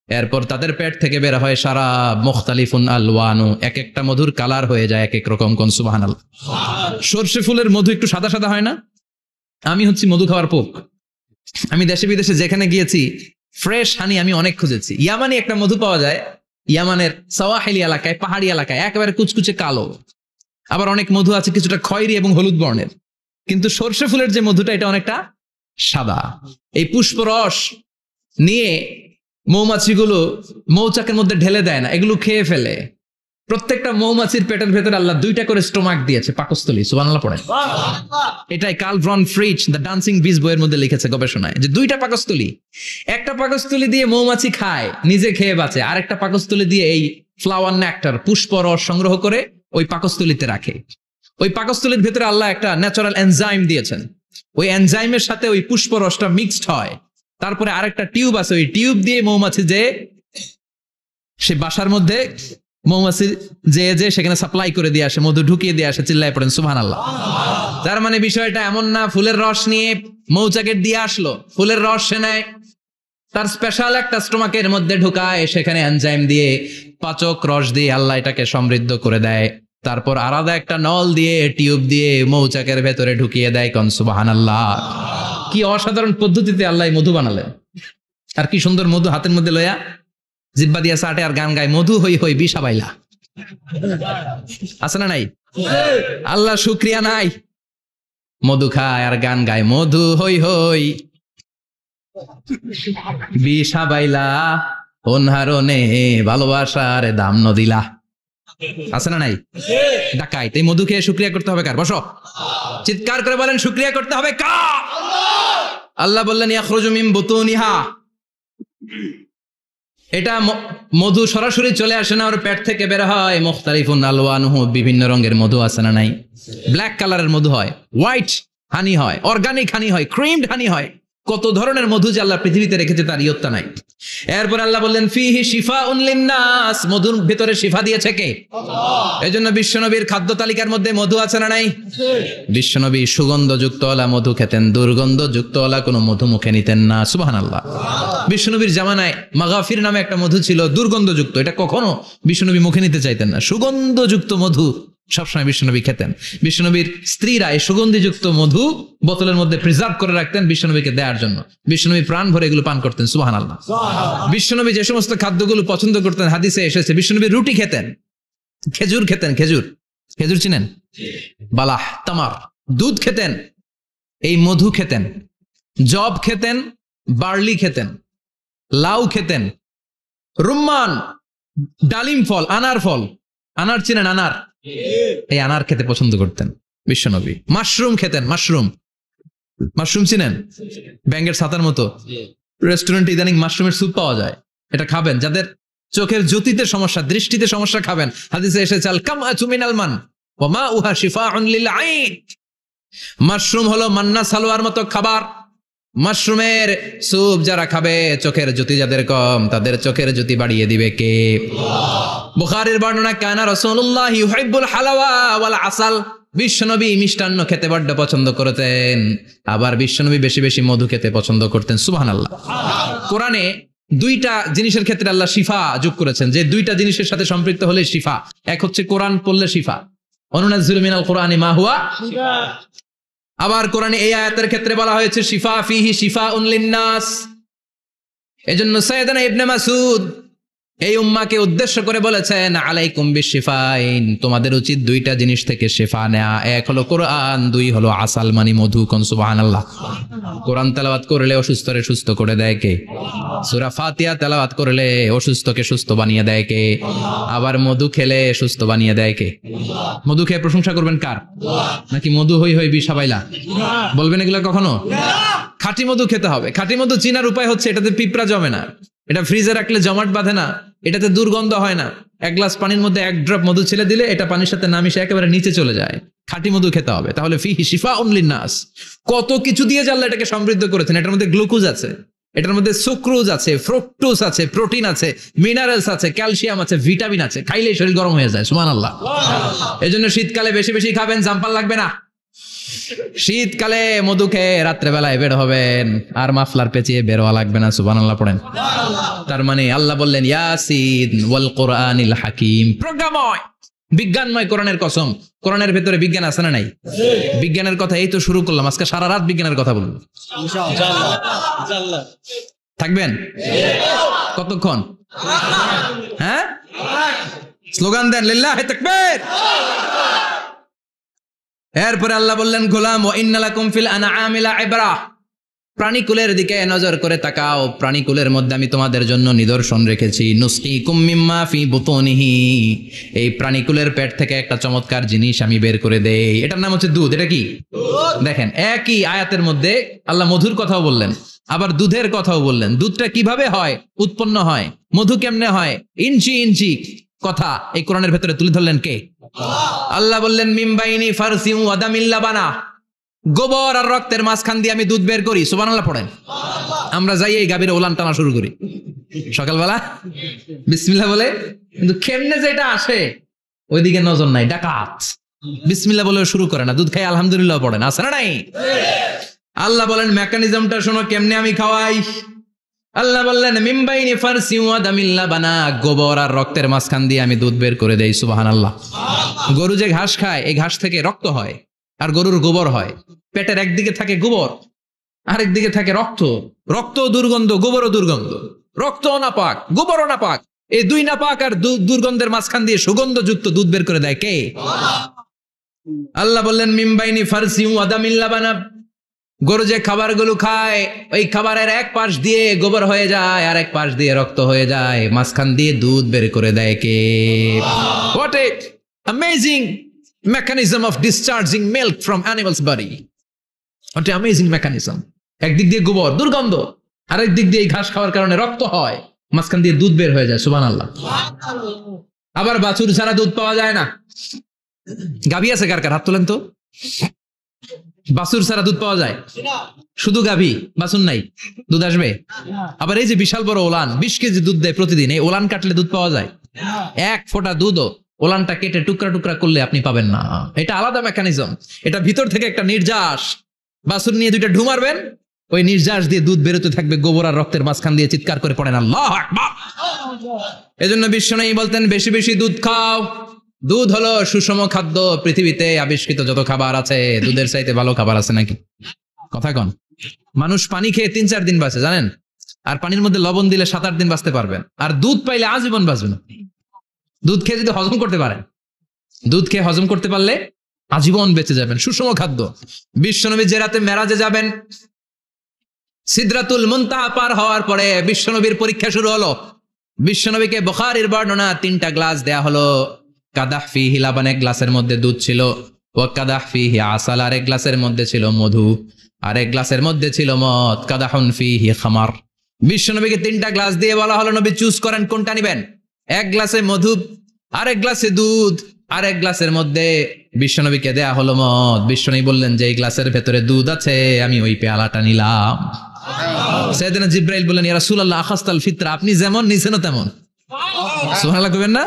A: এরপর তাদের পেট থেকে বের হয় শারাব। মুখতালিফুন আলওয়ানু, এক একটা মধুর কালার হয়ে যায় এক এক রকম। কোন সুবহানাল্লাহ। সরষে ফুলের মধু একটু সাদা সাদা হয় না? আমি হচ্ছি মধু খাওয়ার পোক। আমি দেশে বিদেশে যেখানে গিয়েছি ফ্রেশ হানি আমি অনেক খুঁজেছি। ইয়ামানি একটা মধু পাওয়া যায়, ইয়ামানের সাওয়াহিলি এলাকায়, পাহাড়ি এলাকায়, একেবারে কুচকুচে কালো। আবার অনেক মধু আছে কিছুটা খয়েরি এবং হলুদ বর্ণের, কিন্তু সরষে ফুলের যে মধুটা এটা অনেকটা সাদা। এই পুষ্পরস নিয়ে মৌমাছিগুলো মৌচাকের মধ্যে ঢেলে দেয় না, এগুলো খেয়ে ফেলে। প্রত্যেকটা মৌমাছির পেটের ভেতরে আল্লাহ 2টা করে স্টোমাক দিয়েছে, পাকস্থলী। সুবহানাল্লাহ পড়েন। এটাই Karl von Frisch the dancing bees বইয়ের মধ্যে লিখেছে গবেষণায়, যে 2টা পাকস্থলী। একটা পাকস্থলী দিয়ে মৌমাছি খায়, নিজে খেয়ে বাঁচে, আরেকটা পাকস্থলী দিয়ে এই ফ্লাওয়ার নেক্টার, পুষ্প রস সংগ্রহ করে ওই পাকস্থলীতে রাখে। ওই পাকস্থলীর ভেতরে আল্লাহ একটা ন্যাচারাল এনজাইম দিয়েছেন, ওই এনজাইমের সাথে ওই পুষ্প রসটা মিক্সড হয়। তারপরে আরেকটা টিউব আছে, ওই টিউব দিয়ে মৌমাছি যে সে বাসার মধ্যে মৌমাছি যে সেখানে সাপ্লাই করে দিয়ে আসে, মধু ঢুকিয়ে দিয়ে আসে। চিল্লায় পড়েন সুবহানাল্লাহ। তার মানে বিষয়টা এমন না ফুলের রস নিয়ে মৌচাকের দিয়ে আসলো, ফুলের রস সে নেয়, তার স্পেশাল একটা স্টোমাকের মধ্যে ঢুকায়, সেখানে এনজাইম দিয়ে, পাচক রস দিয়ে আল্লাহ এটাকে সমৃদ্ধ করে দেয়। তারপর আলাদা একটা নল দিয়ে, টিউব দিয়ে মৌচাকের ভেতরে ঢুকিয়ে দেয়। কোন সুবহানাল্লাহ। কি অসাধারণ পদ্ধতিতে আল্লাহ মধু বানালেন। আর কি সুন্দর মধু হাতের মধ্যে লয়া জিব্বা দিয়া চাটে আর গান গায়, মধু হই হই বিষা বাইলা। আছে না নাই? আল্লাহ শুকরিয়া নাই? মধু খায় আর গান গায়, মধু হই হই বিষা বাইলা, অনহারনে ভালোবাসার দাম নদিলা। আছে না নাই? ডাকাইত। এই মধু খেয়ে শুকরিয়া করতে হবে কার? বসো, চিৎকার করে বলেন শুকরিয়া করতে হবে কার? আল্লাহ বললেন ইয়াখরুজু মিন বুতুনিহা, এটা মধু সরাসরি চলে আসে না, ওর পেট থেকে বের হয়। মুখতালিফুন আলওয়ানুহু, বিভিন্ন রঙের মধু আছে না নাই? ব্ল্যাক কালারের মধু হয়, হোয়াইট হানি হয়, অর্গানিক হানি হয়, ক্রিমড হানি হয়। কত ধরনের মধু যে আল্লাহ পৃথিবীতে রেখেছে তার ইয়ত্তা নাই। এরপর আল্লাহ বললেন ফিহি শিফাউন লিন্নাস, মধুর ভিতরে শিফা দিয়েছে কে? আল্লাহ। এজন্য বিশ্বনবীর খাদ্য তালিকার মধ্যে মধু আছে না নাই? বিশ্বনবী সুগন্ধযুক্ত ওলা মধু খেতেন, দুর্গন্ধযুক্ত ওলা কোনো মধু মুখে নিতেন না। সুবহানাল্লাহ। বিশ্বনবীর জামানায় মাগাফির নামে একটা মধু ছিল, দুর্গন্ধযুক্ত, এটা কখনো বিশ্বনবী মুখে নিতে চাইতেন না। সুগন্ধযুক্ত মধু সবসময় বিশ্বনবী খেতেন। বিশ্বনবীর স্ত্রীরা এই সুগন্ধিযুক্ত মধু বোতলের মধ্যে প্রিজার্ভ করে রাখতেন বিশ্বনবীকে দেওয়ার জন্য। বিশ্বনবী প্রাণ ভরে এগুলো পান করতেন। সুবহানাল্লাহ। বিশ্বনবী যে সমস্ত খাদ্যগুলো পছন্দ করতেন হাদিসে এসেছে, বিশ্বনবী রুটি খেতেন, খেজুর খেতেন, খেজুর, খেজুর চিনেন? বালাহ, তামার, দুধ খেতেন, এই মধু খেতেন, জব খেতেন, বার্লি খেতেন, লাউ খেতেন, রুম্মান, ডালিম ফল, আনার ফল, আনার চিনেন? আনার, এই আনার খেতে পছন্দ করতেন বিশ্বনবী। মাশরুম খেতেন, মাশরুম, মাশরুম চিনেন? ব্যাঙের ছাতার মতো। রেস্টুরেন্টে ইদানিং মাশরুমের স্যুপ পাওয়া যায়, এটা খাবেন। যাদের চোখের জ্যোতিতে সমস্যা, দৃষ্টিতে সমস্যা, খাবেন। হাদিসে এসেছে আল কামআতু মিনাল মান ওয়া মাউহা শিফাউন লিল আইন। মাশরুম হলো মান্না সালোয়ার মতো খাবার। মাশরুমের স্যুপ যারা খাবে, চোখের জ্যোতি যাদের কম, তাদের চোখের জ্যোতি বাড়িয়ে দিবে কে? বুখারীর বর্ণনা, কানা রাসূলুল্লাহ ইউহিব্বুল হালাওয়া ওয়াল আসাল, বিশ্বনবী মিষ্টান্ন খেতে বড্ড পছন্দ করতেন, আবার বিশ্বনবী বেশি বেশি মধু খেতে পছন্দ করতেন। সুবহানাল্লাহ। কোরআনে দুইটা জিনিসের ক্ষেত্রে আল্লাহ শিফা যোগ করেছেন, যে দুইটা জিনিসের সাথে সম্পৃক্ত হলে শিফা। এক হচ্ছে কোরআন পড়লে শিফা, অনুনাজ্জিলু মিনাল কোরআনি মা হুয়া শিফা। আবার কোরআনে এই আয়াতের ক্ষেত্রে বলা হয়েছে শিফা ফিহি শিফাউন লিন্নাস। এজন্য সাইয়েদনা ইবনে মাসউদ এই উম্মাকে উদ্দেশ্য করে বলেছেন আলাইকুম বিশিফাইন, তোমাদের উচিত দুইটা জিনিস থেকে শিফা নেওয়া। এক হলো কোরআন, দুই হলো আসাল মানে মধু। কোন সুবহানাল্লাহ। কোরআন তেলাওয়াত করলে অসুস্থরে সুস্থ করে দেয় কে? সূরা ফাতিহা তেলাওয়াত করলে অসুস্থকে সুস্থ বানিয়ে দেয় কে? আবার মধু খেলে সুস্থ বানিয়ে দেয় কে? মধু খেয়ে প্রশংসা করবেন কার? নাকি মধু হই হই বিষাবাইলা বলবেন এগুলো কখনো? খাঁটি মধু খেতে হবে। খাঁটি মধু চিনার উপায় হচ্ছে এটাতে পিঁপড়া জমে না, এটা ফ্রিজে রাখলে জমাট বাঁধে না, এটাতে দুর্গন্ধ হয় না। এক গ্লাস পানির মধ্যে এক ড্রপ মধু ছেড়ে দিলে এটা পানির সাথে না মিশে একেবারে নিচে চলে যায়। খাঁটি মধু খেতে হবে। তাহলে ফিহি শিফাউন লিন্নাস, কত কিছু দিয়ে আল্লাহ এটাকে সমৃদ্ধ করেছেন। এটার মধ্যে গ্লুকোজ আছে, এটার মধ্যে সুক্রোজ আছে, ফ্রুক্টোজ আছে, প্রোটিন আছে, মিনারেলস আছে, ক্যালসিয়াম আছে, ভিটামিন আছে। খাইলেই শরীর গরম হয়ে যায়। সুবহানাল্লাহ। এজন্য শীতকালে বেশি বেশি খাবেন, জাম্পার লাগবে না। শীতকালে মধু খেয়ে রাত্রেবেলায় বের হবেন, আর মাফলার পেঁচিয়ে বের হওয়া লাগবে না। সুবহানাল্লাহ পড়েন। তার মানে আল্লাহ বললেন ইয়াসিন ওয়াল কোরআনিল হাকিম, প্রজ্ঞাময়, বিজ্ঞানময় কোরআনের কসম। কোরআনের ভেতরে বিজ্ঞান আছে না নাই? বিজ্ঞানের কথা এই তো শুরু করলাম, আজকে সারা রাত বিজ্ঞানের কথা বলবো ইনশাআল্লাহ। থাকবেন কতক্ষণ? হ্যাঁ, স্লোগান দেন লিল্লাহি তাকবীর। এরপরে আল্লাহ বললেন গোলাম ওয়া ইন্না লাকুম ফিল আনআমি লাইবরা, প্রাণীকুলের দিকে নজর করে তাকাও। প্রাণীকুলের মধ্যে আমি তোমাদের জন্য নিদর্শন রেখেছি। নুসকিকুম মিম্মা ফি বুতুনিহি, এই প্রাণীকুলের পেট থেকে একটা চমৎকার জিনিস আমি বের করে দেই, এটার নাম হচ্ছে দুধ। এটা কি? দেখেন, একই আয়াতের মধ্যে আল্লাহ মধুর কথাও বললেন, আবার দুধের কথাও বললেন। দুধটা কিভাবে হয়, উৎপন্ন হয়, মধু কেমনে হয়, ইঞ্চি ইঞ্চি কথা এই কোরআনের ভেতরে তুলে ধরলেন কে? আল্লাহ বললেন মিমবাইনি ফারসিম ওয়া দামিল লাবানা, গোবর আর রক্তের মাঝখান দিয়ে আমি দুধ বের করি। সুবহানাল্লাহ পড়েন। আমরা যাই এই গাভীর ওলান টানা শুরু করি সকালবেলা বিসমিল্লাহ বলে, কিন্তু কেমনে যেটা আসে ওইদিকে নজর নাই। ডাকাত বিসমিল্লাহ বলে শুরু করে না, দুধ খাই আলহামদুলিল্লাহ পড়েন, আছে না নাই? আল্লাহ বলেন মেকানিজমটা শোনো কেমনে আমি খাওয়াই। আল্লাহ বললেন মিমবাইনি ফারসিম ওয়া দামিল লাবানা, গোবর আর রক্তের মাঝখান দিয়ে আমি দুধ বের করে দেই। সুবহানাল্লাহ। গরু যে ঘাস খায়, এই ঘাস থেকে রক্ত হয় আর গরুর গোবর হয়। পেটের একদিকে থাকে গোবর, আরেক দিকে থাকে রক্ত। রক্ত দুর্গন্ধ, গোবরও দুর্গন্ধ। রক্ত নাপাক, গোবরও নাপাক, এই দুই নাপাক আর দুর্গন্ধের মাঝখান দিয়ে সুগন্ধযুক্ত দুধ বের করে দেয় কে? আল্লাহ বললেন মিমবাইনি ফারসিম ওয়া দামিল লাবানা, গরু যে খাবারগুলো খায় ওই খাবারের এক পাশ দিয়ে গোবর হয়ে যায় আর এক পাশ দিয়ে রক্ত হয়ে যায়, মাঝখান দিয়ে দুধ বের করে দেয় কে? What a amazing mechanism of discharging milk from animal's body. What an amazing mechanism. একদিক দিয়ে গোবর দুর্গন্ধ, আরেক দিক দিয়ে ঘাস খাওয়ার কারণে রক্ত হয়, মাঝখান দিয়ে দুধ বের হয়ে যায়, সুবহানাল্লাহ। আবার বাছুর ছাড়া দুধ পাওয়া যায় না। গাভী আছে কার কার, হাত তোলেন তো। বাছুর ছাড়া দুধ পাওয়া যায়? শুধু গাভী, বাছুর নাই, দুধ আসবে? আবার এই যে বিশাল বড় ওলান, 20 কেজি দুধ দেয় প্রতিদিন, এই ওলান কাটলে দুধ পাওয়া যায়? এক ফোঁটা দুধও ওলানটা কেটে টুকরা টুকরা করলে আপনি পাবেন না। এটা আলাদা মেকানিজম, এটা ভিতর থেকে একটা নির্যাস। বাছুর নিয়ে 2টা ঢু মারবেন, ওই নির্যাস দিয়ে দুধ বেরোতে থাকবে, গোবর আর রক্তের মাঝখান দিয়ে চিৎকার করে পড়েন আল্লাহু আকবার। এজন্য বিশ্বনবী বলতেন বেশি বেশি দুধ খাও। দুধ হলো সুষম খাদ্য। পৃথিবীতে আবিষ্কৃত যত খাবার আছে, দুধের চাইতে ভালো খাবার আছে নাকি? কথা কন। মানুষ পানি খেয়ে 3-4 দিন বাঁচে জানেন, আর পানির মধ্যে লবণ দিলে 7-8 দিন বাঁচতে পারবেন। আর দুধ পাইলে আজীবন বাঁচবেন। দুধ খেয়ে যদি হজম করতে পারেন, দুধ খেয়ে হজম করতে পারলে আজীবন বেঁচে যাবেন। সুষম খাদ্য। বিশ্বনবী যে রাতে মেরাজে যাবেন, সিদরাতুল মুনতাহা পার হওয়ার পরে বিশ্বনবীর পরীক্ষা শুরু হলো। বিশ্বনবীকে বুখারীর বর্ণনা, 3টা গ্লাস দেয়া হলো। কাদাহ ফিহি লাবান, এক গ্লাসের মধ্যে দুধ ছিল। ওয়া কাদাহ ফিহি আসাল, আর এক গ্লাসের মধ্যে ছিল মধু। আর এক গ্লাসের মধ্যে ছিল মদ। কাদাহুন ফিহি খামার। বিশ্বনবীকে 3টা গ্লাস দিয়ে বলা হলো, নবী চুজ করেন কোনটা নিবেন। এক গ্লাসে মধু, আরেক গ্লাসে দুধ, আরেক গ্লাসের মধ্যে বিশ্বনবীকে দেয়া হলো মদ। বিশ্বনবী বললেন যে এই গ্লাসের ভেতরে দুধ আছে, আমি ওই পেয়ালাটা নিলাম। সাইয়েদনা জিবরাইল বললেন, ইয়া রাসূলুল্লাহ আখাস্তাল ফিতরা, আপনি যেমন নিছেন তেমন। সুবহানাল্লাহ কইবেন না?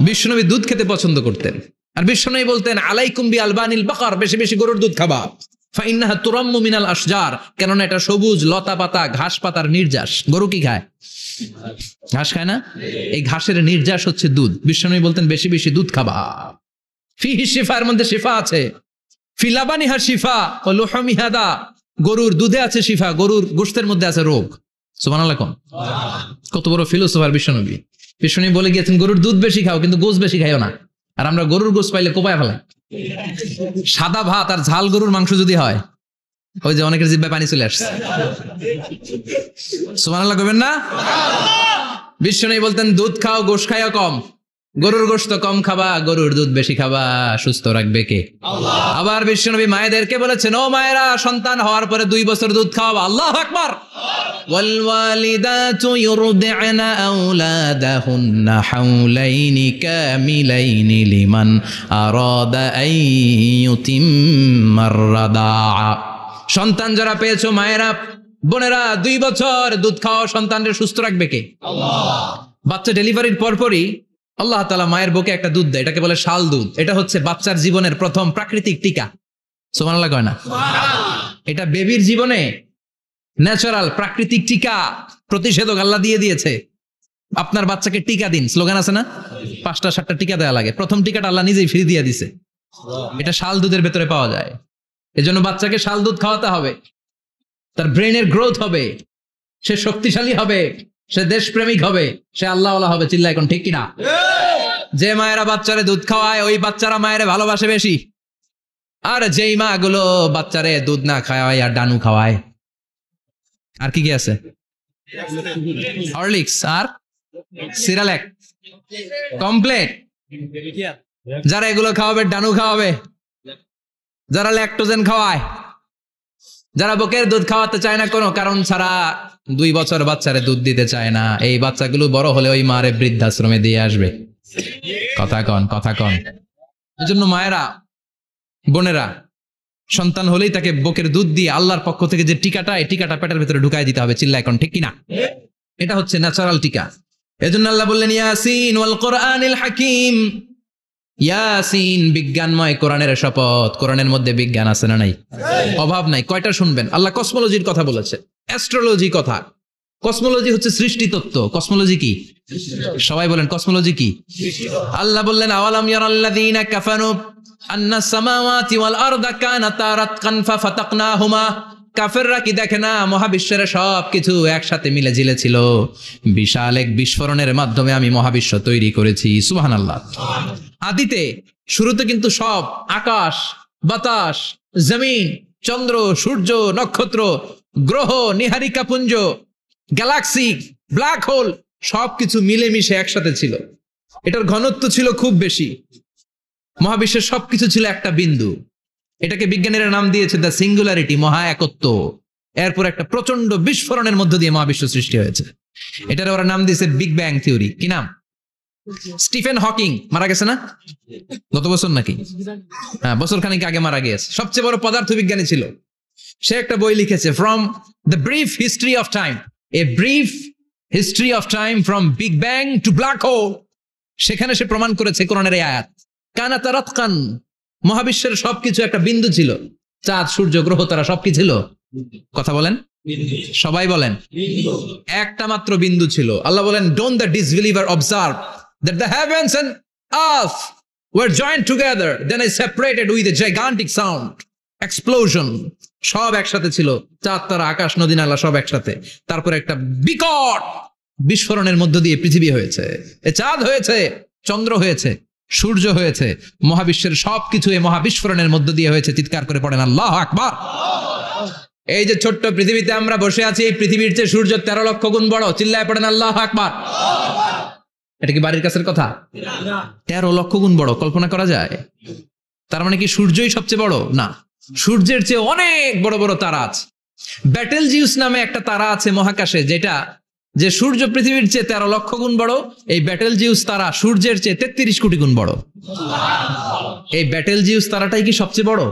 A: বিশ্বনবী দুধ খেতে পছন্দ করতেন। আর বিশ্বনবী বলতেন, আলাইকুম বি আলবানিল বাকার, বেশি বেশি গরুর দুধ খাবা। ফাইন্নাহা তুরাম্মু মিনাল আশজার, কেননা এটা সবুজ লতা পাতা ঘাস পাতার নির্যাস। গরু কি খায়? ঘাস খায় না? এই ঘাসের নির্যাস হচ্ছে দুধ। বিশ্বনবী বলতেন বেশি বেশি দুধ খাবা। ফিহি শিফা, এর মধ্যে শিফা আছে। ফি লাবানিহা শিফা ওয়া লুহুমিহা দা, গরুর দুধে আছে শিফা, গরুর গোশতের মধ্যে আছে রোগ। সুবহানাল্লাহ। কত বড় ফিলোসোফার বিশ্বনবী। বিশ্বনবী বলে গিয়েছেন গরুর দুধ বেশি খাও, কিন্তু গোশ বেশি খাইও না। আর আমরা গরুর গোশ পাইলে কোপায় ফেলাই। সাদা ভাত আর ঝাল গরুর মাংস যদি হয়, ওই যে অনেকের জিহ্বায় পানি চলে আসছে। সুবহানাল্লাহ কইবেন না? বিশ্বনবী বলতেন দুধ খাও, গোশ খাইও কম। গরুর গোশত কম খাবা, গরুর দুধ বেশি খাবা। সুস্থ রাখবে কে? আল্লাহ। আবার বিশ্বনবী মায়েদেরকে বলেছেন, ও মায়েরা, সন্তান হওয়ার পরে 2 বছর দুধ খাওয়াবা। আল্লাহু আকবার। ওয়াল ওয়ালিদাতু ইউরদি'না আওলাদাহুন্না হাওলাইনি কামিলাইনি লিমান আরাদা আন ইউতিম্মার রাদাআ। সন্তান যারা পেয়েছো মায়েরা, বোনেরা, 2 বছর দুধ খাওয়া সন্তানদের সুস্থ রাখবে কে? আল্লাহ। বাচ্চা ডেলিভারির পরপরই আল্লাহ তাআলা মায়ের বুকে একটা দুধ দেয়, এটাকে বলে শাল দুধ। এটা হচ্ছে বাচ্চার জীবনের প্রথম প্রাকৃতিক টিকা। সুবহানাল্লাহ কয় না? এটা বেবির জীবনে ন্যাচারাল প্রাকৃতিক টিকা, প্রতিষেধক আল্লাহ দিয়ে দিয়েছে। আপনার বাচ্চাকে টিকা দিন, স্লোগান আছে না? 5টা-7টা টিকা দেওয়া লাগে। প্রথম টিকাটা আল্লাহ নিজেই ফ্রি দিয়ে দিছে। এটা শাল দুধের ভেতরে পাওয়া যায়। এজন্য বাচ্চাকে শাল দুধ খাওয়াতে হবে। তার ব্রেনের গ্রোথ হবে, সে শক্তিশালী হবে, সে দেশপ্রেমিক হবে, সে আল্লাহওয়ালা হবে। চিল্লা এখন ঠিক কিনা? যে মায়েরা বাচ্চারে দুধ খাওয়ায়, ওই বাচ্চারা মায়েরে ভালোবাসে বেশি। আর যেই মা গুলো বাচ্চারে দুধ না খাওয়ায় আর ডানু খাওয়ায়, আর কি কি আছে? হরলিক্স আর সিরালেক, কমপ্লেট, যারা এগুলো খাওয়াবে, ডানু খাওয়াবে, যারা ল্যাকটোজেন খাওয়ায়, যারা বুকের দুধ খাওয়াতে চায় না কোনো কারণ ছাড়া, 2 বছর বাচ্চারে দুধ দিতে চায় না, এই বাচ্চাগুলো বড় হলে ওই মারে বৃদ্ধাশ্রমে দিয়ে আসবে। কথা কন, কথা কন। এজন্য মায়েরা, বোনেরা, সন্তান হলেই তাকে বুকের দুধ দিয়ে আল্লাহর পক্ষ থেকে যে টিকাটা, এই টিকাটা পেটের ভিতরে ঢুকাই দিতে হবে। চিল্লা এখন ঠিক কিনা? এটা হচ্ছে ন্যাচারাল টিকা। এজন্য আল্লাহ বললেন, ইয়াসিন ওয়াল কোরআনিল হাকিম। ইয়াসিন, বিজ্ঞানময় কোরআনের শপথ। কোরআনের মধ্যে বিজ্ঞান আছে না নাই? অভাব নাই। কয়টা শুনবেন? আল্লাহ কসমোলজির কথা বলেছে, অ্যাস্ট্রোলজি কথা। কসমোলজি হচ্ছে সৃষ্টি তত্ত্ব। কসমোলজি কি? সবাই বলেন কসমোলজি কি? আল্লাহ বললেন, আওয়ালাম ইয়ারাল্লাযীনা কাফারু আন্নাস সামাওয়াতি ওয়াল আরদা কানাতা রাতকান ফাফাতাকনাহুমা। কাফেররা কি দেখে না মহাবিশ্বের সবকিছু একসাথে মিলে ঝিলে ছিল, বিশাল এক বিস্ফোরণের মাধ্যমে আমি মহাবিশ্ব তৈরি করেছি। সুবহানাল্লাহ। আদিতে, শুরুতে কিন্তু সব আকাশ, বাতাস, জমিন, চন্দ্র, সূর্য, নক্ষত্র, গ্রহ, নিহারিকা পুঞ্জ, গ্যালাক্সি, ব্ল্যাক হোল, সবকিছু মিলেমিশে একসাথে ছিল। এটার ঘনত্ব ছিল খুব বেশি। মহাবিশ্বের সবকিছু ছিল একটা বিন্দু। এটাকে বিজ্ঞানীরা নাম দিয়েছে দ্য সিঙ্গুলারিটি, মহা একত্ব। এরপর একটা প্রচন্ড বিস্ফোরণের মধ্য দিয়ে মহাবিশ্ব সৃষ্টি হয়েছে। এটার ওরা নাম দিয়েছে বিগ ব্যাং থিওরি। কি নাম? স্টিফেন হকিং মারা গেছে না গত বছর নাকি? হ্যাঁ, বছর খানিক আগে মারা গিয়েছে। সবচেয়ে বড় পদার্থবিজ্ঞানী ছিল। সে একটা বই লিখেছে, from the brief history of time, a brief history of time from big bang two black hole. সেখানে সে প্রমাণ করেছে কোরআনের এই আয়াত, কানা তারাতকান, মহাবিশ্বের সবকিছু একটা বিন্দু ছিল। চাঁদ, সূর্য, গ্রহ, তারা সবকি ছিল। কথা বলেন, সবাই বলেন, একটা মাত্র বিন্দু ছিল। আল্লাহ বলেন, don't the disbeliever observe that the heavens and earth were joined together, then I separated with a gigantic sound, explosion. সব একসাথে ছিল, চাঁদ, তারা, আকাশ, নদী, নালা সব একসাথে। তারপর একটা বিকট বিস্ফোরণের মধ্য দিয়ে পৃথিবী হয়েছে, এ চাঁদ হয়েছে, চন্দ্র হয়েছে, সূর্য হয়েছে, মহাবিশ্বের সবকিছু এই মহাবিস্ফোরণের মধ্য দিয়ে হয়েছে। চিৎকার করে পড়েন আল্লাহু আকবার। এই যে ছোট্ট পৃথিবীতে আমরা বসে আছি, এই পৃথিবীর চেয়ে সূর্য 13 লক্ষ গুণ বড়। চিল্লায় পড়েন আল্লাহু আকবার। এটা কি বাড়ির কাছের কথা? 13 লক্ষ গুণ বড়, কল্পনা করা যায়? তার মানে কি সূর্যই সবচেয়ে বড়? না, সূর্যের চেয়ে অনেক বড় বড় তারা আছে। ব্যাটেল জিউস নামে একটা তারা আছে মহাকাশে, যেটা যে সূর্য পৃথিবীর চেয়ে 13 লক্ষ গুণ বড়। এই ব্যাটেল জিউস তারা সূর্যের চেয়ে 33 কোটি গুণ বড়। এই ব্যাটেল জিউস তারাটাই কি সবচেয়ে বড়?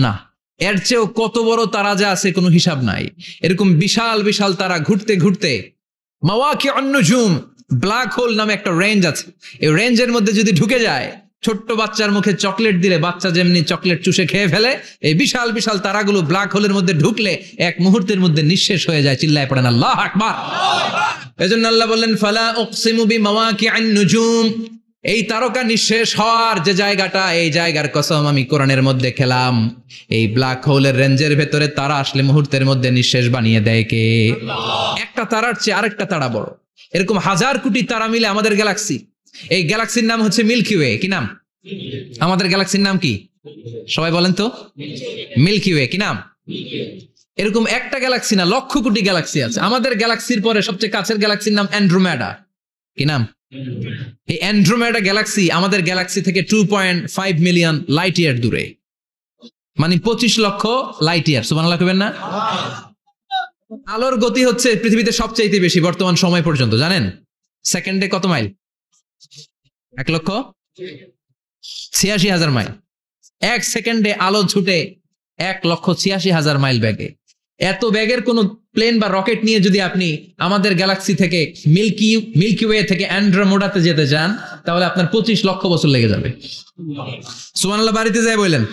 A: না, এর চেয়েও কত বড় তারা যা আছে কোনো হিসাব নাই। এরকম বিশাল বিশাল তারা ঘুরতে ঘুরতে মাওয়াকিউন নুজুম, ব্ল্যাক হোল নামে একটা রেঞ্জ আছে। এই রেঞ্জের মধ্যে যদি ঢুকে যায়, ছোট্ট বাচ্চার মুখে চকলেট দিলে বাচ্চা যেমনি চকলেট চুষে খেয়ে ফেলে, এই বিশাল বিশাল তারাগুলো ব্ল্যাক হোলের মধ্যে ঢুকলে এক মুহূর্তের মধ্যে নিঃশেষ হয়ে যায়। চিল্লায় পড়েন আল্লাহু আকবার। এজন্য আল্লাহ বললেন, ফালা উকসিমু বিমাওয়াকিউন নুজুম, এই তারকা নিঃশেষ হওয়ার যে জায়গাটা, এই জায়গার কসম আমি কোরআনের মধ্যে খেলাম। এই ব্ল্যাক হোলের রেঞ্জের ভেতরে তারা আসলে মুহূর্তের মধ্যে নিঃশেষ বানিয়ে দেয় কে? একটা তারার চেয়ে আরেকটা তারা বড়। এরকম হাজার কোটি তারা মিলে আমাদের গ্যালাক্সি। এই গ্যালাক্সির নাম হচ্ছে মিল্কি ওয়ে। কি নাম? আমাদের গ্যালাক্সির নাম কি? সবাই বলেন তো। Milky way. কি নাম? এরকম একটা গ্যালাক্সি না, লক্ষ কোটি গ্যালাক্সি আছে। আমাদের গ্যালাক্সির পরে সবচেয়ে কাছের গ্যালাক্সির নাম অ্যান্ড্রোমেডা। কি নাম? এই অ্যান্ড্রোমেডা গ্যালাক্সি আমাদের গ্যালাক্সি থেকে 2.5 মিলিয়ন লাইট ইয়ার দূরে, মানে 25 লক্ষ লাইট ইয়ার। সুবহানাল্লাহ কইবেন না? আলোর গতি হচ্ছে পৃথিবীতে সবচাইতে বেশি বর্তমান সময় পর্যন্ত, জানেন? সেকেন্ডে কত মাইল? 1,86,000 মাইল। এক সেকেন্ডে আলো ছুটে 1,86,000 মাইল বেগে। এত বেগের কোন প্লেন বা রকেট নিয়ে যদি আপনি আমাদের গ্যালাক্সি থেকে মিল্কি ওয়ে থেকে অ্যান্ড্রোমেডাতে যেতে চান, তাহলে আপনার 25 লক্ষ বছর লেগে যাবে। সুবহানাল্লাহ বাড়িতে যায় বললেন।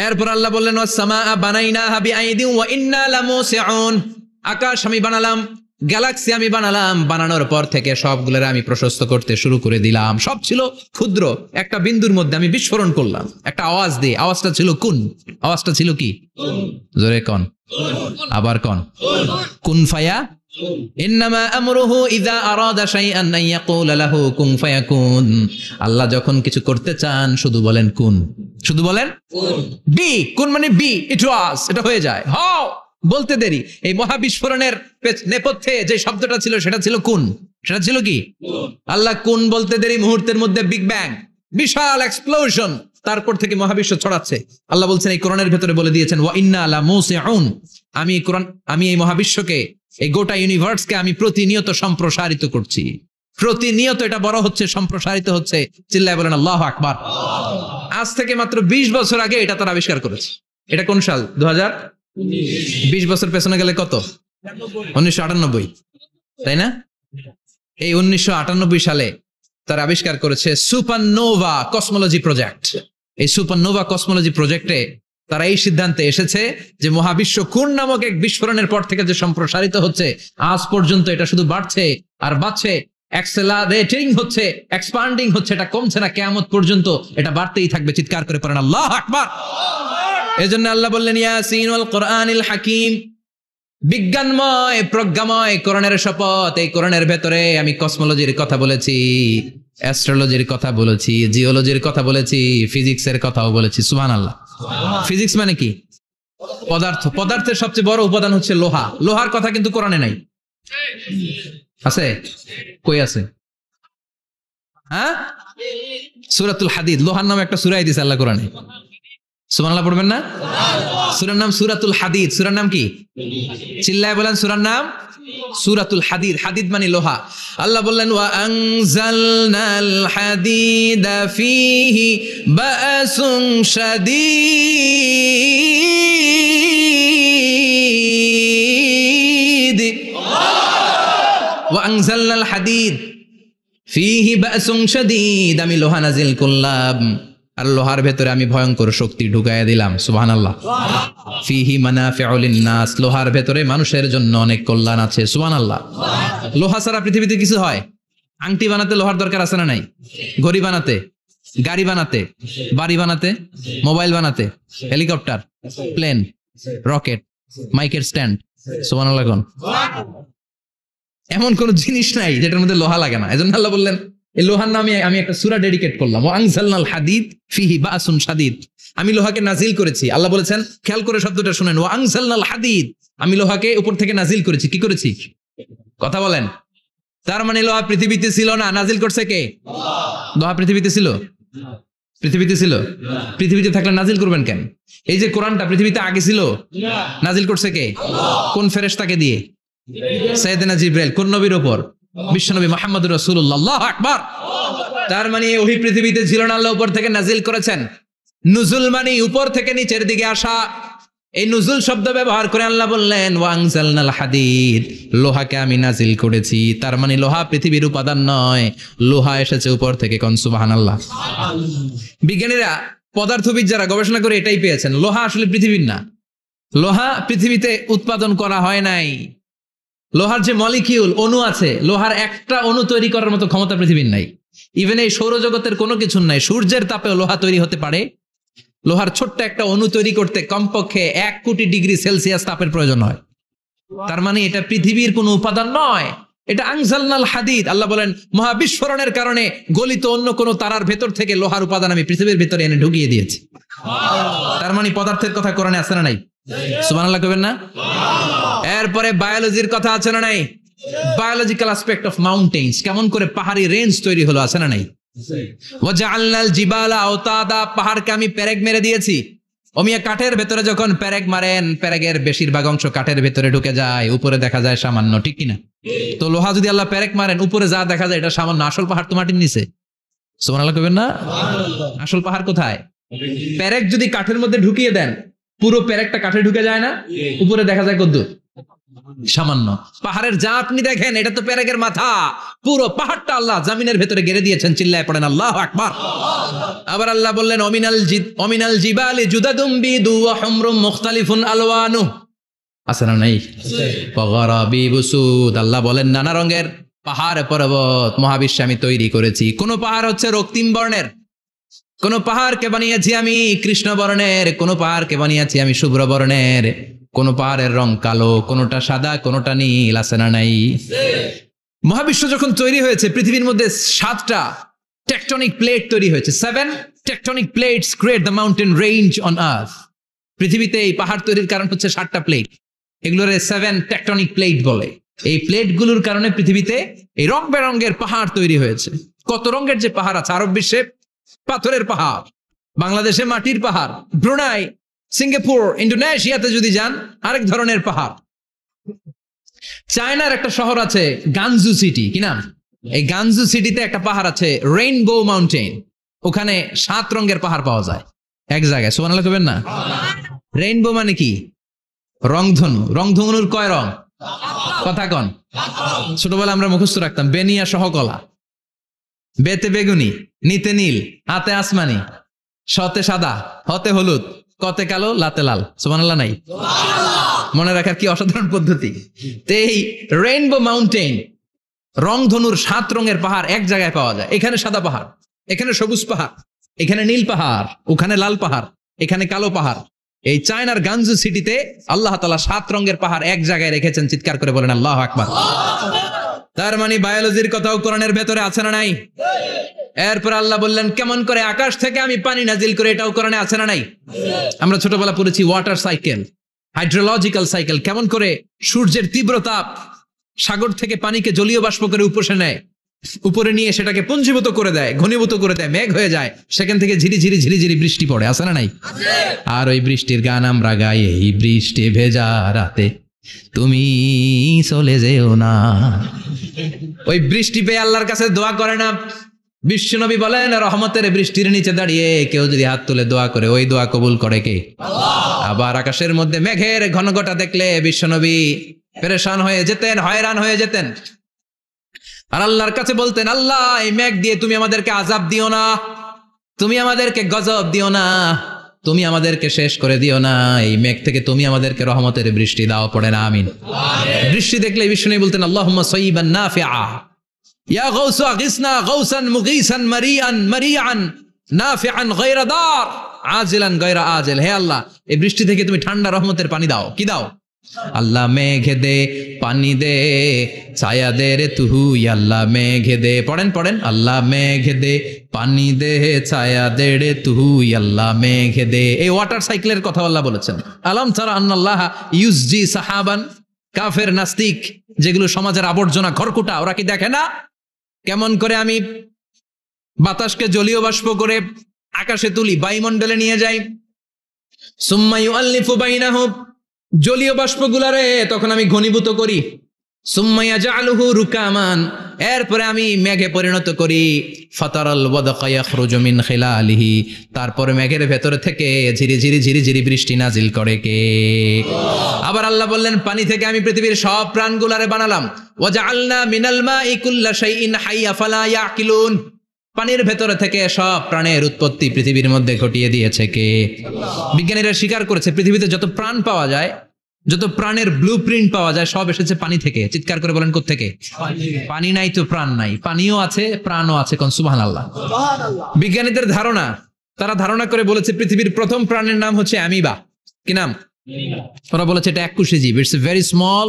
A: এরপর আল্লাহ বললেন, ওয়াস-সামাআ বানাইনাহা বিআইদিন ওয়া ইন্না লামুসিউন, আকাশ আমি বানালাম, গ্যালাক্সি আমি বানালাম, বানানোর পর থেকে সবগুলোর আমি প্রশস্ত করতে শুরু করে দিলাম। সব ছিল ক্ষুদ্র, একটা বিন্দুর মধ্যে আমি বিস্ফোরণ করলাম একটা আওয়াজ দিয়ে। আওয়াজটা ছিল কুন। আওয়াজটা ছিল কি? জোরে কন, আবার কন। কুন ফায়া। ইন্নামা আমরুহু ইযা আরাদা শাইআন আন ইয়াকুলা লাহু কুন ফায়াকুন। আল্লাহ যখন কিছু করতে চান শুধু বলেন কুন, শুধু বলেন বি। কুন মানে বি, ইট ওয়াজ, এটা হয়ে যায়। হাও বলতে দেরি। এই মহাবিস্ফোরণের নেপথ্যে যে শব্দটা ছিল সেটা ছিল কুন। সেটা ছিল কি? আল্লাহ কুন বলতে দেরি, মুহূর্তের মধ্যে বিগ ব্যাং, বিশাল এক্সপ্লোশন, তারপর থেকে মহাবিশ্ব ছড়াচ্ছে। আল্লাহ বলছেন এই কোরআনের ভেতরে বলে দিয়েছেন, ওয়া ইন্না লামুসিউন, আমি এই মহাবিশ্বকে, এই গোটা ইউনিভার্সকে আমি প্রতিনিয়ত সম্প্রসারিত করছি। প্রতিনিয়ত এটা বড় হচ্ছে, সম্প্রসারিত হচ্ছে। চিল্লায় বলেন আল্লাহু আকবার। আজ থেকে মাত্র 20 বছর আগে এটা তারা আবিষ্কার করেছে। এটা কোন সাল? 2020 বছর পেছনে গেলে কত? 1998, তাই না? এই 1998 সালে তারা আবিষ্কার করেছে সুপারনোভা কসমোলজি প্রজেক্ট। এই সুপারনোভা কসমোলজি প্রজেক্টে তারা এই সিদ্ধান্তে এসেছে যে মহাবিশ্ব কোন নামক এক বিস্ফোরণের পর থেকে যে সম্প্রসারিত হচ্ছে, আজ পর্যন্ত এটা শুধু বাড়ছে আর বাড়ছে, অ্যাক্সেলারেটিং হচ্ছে, এক্সপান্ডিং হচ্ছে, এটা কমছে না। কিয়ামত পর্যন্ত এটা বাড়তেই থাকবে। চিৎকার করে পড়েন আল্লাহু আকবার। এজন্য আল্লাহ বললেন, ইয়াসিন ওয়াল কোরআনিল হাকিম, বিজ্ঞানময় প্রজ্ঞাময় কোরআনের শপথ। এই কোরআনের ভেতরে আমি কসমোলজির কথা বলেছি, অ্যাস্ট্রোলজির কথা বলেছি, জিওলজির কথা বলেছি, ফিজিক্সের কথাও বলেছি। সুবহানাল্লাহ। ফিজিক্স মানে কি? পদার্থ। পদার্থের সবচেয়ে বড় উপাদান হচ্ছে লোহা। লোহার কথা কিন্তু কোরআনে নাই। আছে? কই আছে? হ্যাঁ, সূরাতুল হাদিদ, লোহার নামে একটা সূরা দিয়েছে আল্লাহ কোরআনে। সুবহানাল্লাহ পড়বেন না? সূরার নাম সূরাতুল হাদিদ। সূরার নাম কি? চিল্লায় বলেন সূরার নাম সূরাতুল হাদিদ। হাদিদ মানে লোহা। আল্লাহ বললেন ওয়া আনজালনাল হাদিদা ফীহি বাসুন শাদীদ। ওয়া আনজালনাল হাদিদ ফীহি বাসুন শাদীদ, আমি লোহা নাজিল করলাম আর লোহার ভেতরে আমি ভয়ঙ্কর শক্তি ঢুকাইয়া দিলাম। সুবহানাল্লাহ। ফিহি মানাফিউ লিন-নাস, লোহার ভেতরে মানুষের জন্য অনেক কল্যাণ আছে। সুবহানাল্লাহ। লোহা ছাড়া পৃথিবীতে কিছু হয়? আংটি বানাতে লোহার দরকার আছে না নাই? ঘড়ি বানাতে, গাড়ি বানাতে, বাড়ি বানাতে, মোবাইল বানাতে, হেলিকপ্টার, প্লেন, রকেট, মাইকের স্ট্যান্ড। সুবহানাল্লাহ কোন? এমন কোন জিনিস নাই যেটার মধ্যে লোহা লাগে না। এজন্য আল্লাহ বললেন এই লোহার নামে আমি একটা সূরা ডেডিকেট করলাম, ওয়া আনজালনাল হাদিদ ফিহি বাসুন শাদীদ। আমি লোহাকে নাজিল করেছি। আল্লাহ বলেছেন, খেয়াল করে শব্দটা শুনেন, ওয়া আনজালনাল হাদিদ, আমি লোহাকে উপর থেকে নাজিল করেছি। কি করেছি? কথা বলেন। তার মানে লোহা পৃথিবীতে ছিল না, নাজিল করছে কে? লোহা পৃথিবীতে ছিল? পৃথিবীতে ছিল? পৃথিবীতে থাকলে নাজিল করবেন কেন? এই যে কোরআনটা পৃথিবীতে আগে ছিল, নাজিল করছে কে? কোন ফেরেশতাকে দিয়ে? সাইয়েদনা জিবরাইল। কোন নবীর উপর? বিশ্বনবী মুহাম্মদুর রাসূলুল্লাহ। আল্লাহু আকবার। তার মানে ওহি পৃথিবীতে ছিল না, আল্লাহ উপর থেকে নাজিল করেছেন। নুজুল মানে উপর থেকে নিচের দিকে আসা। এই নুজুল শব্দ ব্যবহার করে আল্লাহ বললেন ওয়া আনজালনাল হাদিদ, লোহাকে আমি নাজিল করেছি। তার মানে লোহা পৃথিবীর উপাদান নয়, লোহা এসেছে উপর থেকে। কোন সুবহানাল্লাহ। বিজ্ঞানীরা, পদার্থবিদ যারা গবেষণা করে এটাই পেয়েছেন, লোহা আসলে পৃথিবীর না। লোহা পৃথিবীতে উৎপাদন করা হয় নাই। লোহার যে মলিকিউল, অণু আছে, লোহার একটা অণু তৈরি করার মতো ক্ষমতা পৃথিবীর নাই। ইভেন এই সৌরজগতের কোনো কিছু নাই। সূর্যের তাপেও লোহা তৈরি হতে পারে? লোহার ছোট্ট একটা অণু তৈরি করতে কমপক্ষে 1 কোটি ডিগ্রি সেলসিয়াস তাপের প্রয়োজন হয়। তার মানে এটা পৃথিবীর কোনো উপাদান নয়, এটা আনজালনাল হাদিদ। আল্লাহ বলেন মহাবিস্ফোরণের কারণে গলিত অন্য কোনো তারার ভেতর থেকে লোহার উপাদান আমি পৃথিবীর ভেতরে এনে ঢুকিয়ে দিয়েছি। তার মানে পদার্থের কথা কোরআনে আছে না নাই? সুবহানাল্লাহ কইবেন না? এরপরে বায়োলজির কথা আছে না নাই? বায়োলজিক্যাল অ্যাসপেক্ট অফ মাউন্টেন্স, কেমন করে পাহাড়ি রেঞ্জ তৈরি হলো, আছে না নাই? ওয়াজআলনাল জিবালা আওতাদা, পাহাড়কে আমি পেরেক মেরে দিয়েছি। ওমিয়া কাঠের ভেতরে যখন পেরেক মারেন, পেরেকের বেশিরভাগ অংশ কাঠের ভেতরে ঢুকে যায়, উপরে দেখা যায় সামান্য, ঠিক কিনা? তো লোহা যদি আল্লাহ পেরেক মারেন, উপরে যা দেখা যায় এটা সামান্য, আসল পাহাড় তো মাটির নিচে। সুবহানাল্লাহ কইবেন না? আসল পাহাড় কোথায়? পেরেক যদি কাঠের মধ্যে ঢুকিয়ে দেন, পুরো পেরেকটা কাঠে ঢুকে যায় না? উপরে দেখা যায় কদ্দুর? সামান্য। পাহাড়ের যা আপনি দেখেন এটা তো পেরেকের মাথা, পুরো পাহাড়টা আল্লাহ জামিনের ভেতরে গেড়ে দিয়েছেন। চিল্লায় পড়েন আল্লাহু আকবার। আবার আল্লাহ বললেন অমিনাল জিবালি জুদাদুম বিদু ওয়া হুমরুম মুখতালিফুন আলওয়ানু, আছে না নাই? ওয়াগারাবি বুসুদ, আল্লাহ বলেন নানা রঙের পাহাড় পর্বত মহাবিশ্বে আমি তৈরি করেছি। কোন পাহাড় হচ্ছে রক্তিম বর্ণের, কোন পাহাড়কে বানিয়েছি আমি কৃষ্ণ বর্ণের, কোন পাহাড়কে বানিয়েছি আমি শুভ্র বর্ণের, কোন পাহাড়ের রং কালো, কোনটা সাদা, কোনটা নীল, আছে না নাই? মহাবিশ্ব যখন তৈরি হয়েছে, পৃথিবীর মধ্যে 7টা টেকটনিক প্লেট তৈরি হয়েছে। 7 tectonic plates create the mountain range on earth. পৃথিবীতে এই পাহাড় তৈরির কারণ হচ্ছে 7টা প্লেট। এগুলোর 7 টেকটনিক প্লেট বলে। এই প্লেটগুলোর কারণে পৃথিবীতে এই রং বেরঙের পাহাড় তৈরি হয়েছে। কত রঙের যে পাহাড় আছে। আরব বিশ্বে পাথরের পাহাড়, বাংলাদেশে মাটির পাহাড়, ব্রুনাই, সিঙ্গাপুর, ইন্দোনেশিয়াতে যদি যান আরেক ধরনের পাহাড়। চায়নার একটা শহর আছে গানজু সিটি, কি নাম? এই গানজু সিটিতে একটা পাহাড় আছে রেইনবো মাউন্টেন। ওখানে 7 রঙের পাহাড় পাওয়া যায় এক জায়গায়। সুবহানাল্লাহ কইবেন না? রেইনবো মানে কি? রংধনু। রংধনুর কয় রং? কথা কন। ছোটবেলা আমরা মুখস্থ রাখতাম বেনিয়া সহকলা। বেতে বেগুনি, নিতে নীল, হাতে আসমানি, শতে সাদা, হতে হলুদ, কতে কালো, লাতে লাল। সুবহানাল্লাহ নাই? মনে রাখার কি অসাধারণ পদ্ধতি। এই রেইনবো মাউন্টেন, রংধনুর 7 রঙের পাহাড় এক জায়গায় পাওয়া যায়। এখানে সাদা পাহাড়, এখানে সবুজ পাহাড়, এখানে নীল পাহাড়, ওখানে লাল পাহাড়, এখানে কালো পাহাড়। এই চায়নার গানজু সিটিতে আল্লাহ তাআলা 7 রঙের পাহাড় এক জায়গায় রেখেছেন। চিৎকার করে বলেন আল্লাহু আকবার। তার মানে বায়োলজির কথাও কোরআনের ভেতরে আছে না নাই? এরপর আল্লাহ বললেন কেমন করে আকাশ থেকে আমি পানি নাজিল করে, এটাও কোরআনে আছে না নাই? আমরা ছোটবেলা পড়েছি ওয়াটার সাইকেল, হাইড্রোলজিক্যাল সাইকেল। কেমন করে সূর্যের তীব্র তাপ সাগর থেকে পানিকে জলীয় বাষ্প করে উপসে নেয়, উপরে নিয়ে সেটাকে পুঞ্জীভূত করে দেয়, ঘনীভূত করে দেয়, মেঘ হয়ে যায়, সেখান থেকে ঝিরিঝিরি ঝিরিঝিরি বৃষ্টি পড়ে, আছে না নাই? আর ওই বৃষ্টির গান আমরা গাই, এই বৃষ্টি ভেজা রাতে তুমি চলে যেও না। ওই বৃষ্টি পেয়ে আল্লাহর কাছে দোয়া করে না। বিশ্বনবী বলেন, রহমতের বৃষ্টির নিচে দাঁড়িয়ে কেউ যদি হাত তুলে দোয়া করে, ওই দোয়া কবুল করে কে? আবার আকাশের মধ্যে মেঘের ঘনঘটা দেখলে বিশ্বনবী পেরেশান হয়ে যেতেন, হয়রান হয়ে যেতেন, আর আল্লাহর কাছে বলতেন, আল্লাহ এই মেঘ দিয়ে তুমি আমাদেরকে আযাব দিও না, তুমি আমাদেরকে গজব দিও না, তুমি আমাদেরকে শেষ করে দিও না, এই মেঘ থেকে তুমি আমাদেরকে রহমতের বৃষ্টি দাও। পড়ে না আমিন। বৃষ্টি দেখলে বিষ্ণু বলতেন, আল্লাহুম্মা সাইয়িবান নাফিআ, ইয়া গাউসু আগিসনা গাউসান মুগীসান মারিআন মারিআন নাফিআন গায়রা দার আজিলান গায়রা আজিল। হে আল্লাহ, এই বৃষ্টি থেকে তুমি ঠান্ডা রহমতের পানি দাও। কি দাও? আল্লাহ মেঘে দে পানি দে ছায়া দে রে তুহু, আল্লাহ মেঘে দে, পড়েন পড়েন, আল্লাহ মেঘে দে পানি দে ছায়া দে রে তুহু, আল্লাহ মেঘে দে। এই ওয়াটার সাইকেলের কথা আল্লাহ বলেছেন। আলাম তারা আন্নাল্লাহ ইউসজি সাহাবান, কাফের নাস্তিক যেগুলো সমাজের আবর্জনা খড়কুটা, ওরা কি দেখে না কেমন করে আমি বাতাসকে জলীয় বাষ্প করে আকাশে তুলি, বায়ুমণ্ডলে নিয়ে যাই, সুম্মা ইউআল্লিফু বাইনাহুম, জলীয় বাষ্পগুলারে তখন আমি ঘনীভূত করি, সুম্মা ইয়াজআলুহু রুকামান, এরপরে আমি মেঘে পরিণত করি, ফাতারাল ওয়াদকা ইয়াখরুজু মিন খিলালিহি, তারপরে মেঘের ভেতর থেকে ঝিরিঝিরি ঝিরিঝিরি বৃষ্টি নাজিল করে কে? আবার আল্লাহ বললেন, পানি থেকে আমি পৃথিবীর সব প্রাণগুলারে বানালাম, ওয়াজআলনা মিনাল মাই কুল্লা শাইইন হাইয়া ফালা ইয়াকিলুন, পানির ভেতর থেকে সব প্রাণের উৎপত্তি পৃথিবীর মধ্যে ঘটিয়ে দিয়েছে কে? বিজ্ঞানীরা স্বীকার করেছে, পৃথিবীতে যত প্রাণ পাওয়া যায়, যত প্রাণের ব্লুপ্রিন্ট পাওয়া যায়, সব এসেছে পানি থেকে। চিৎকার করে বলেন, কোত্থেকে? পানি নাই তো প্রাণ নাই, পানিও আছে প্রাণও আছে। কোন সুবহানাল্লাহ। বিজ্ঞানীদের ধারণা, তারা ধারণা করে বলেছে পৃথিবীর প্রথম প্রাণের নাম হচ্ছে অ্যামিবা। কি নাম? ওরা বলেছে এটা এককোষী জীব, it's a very small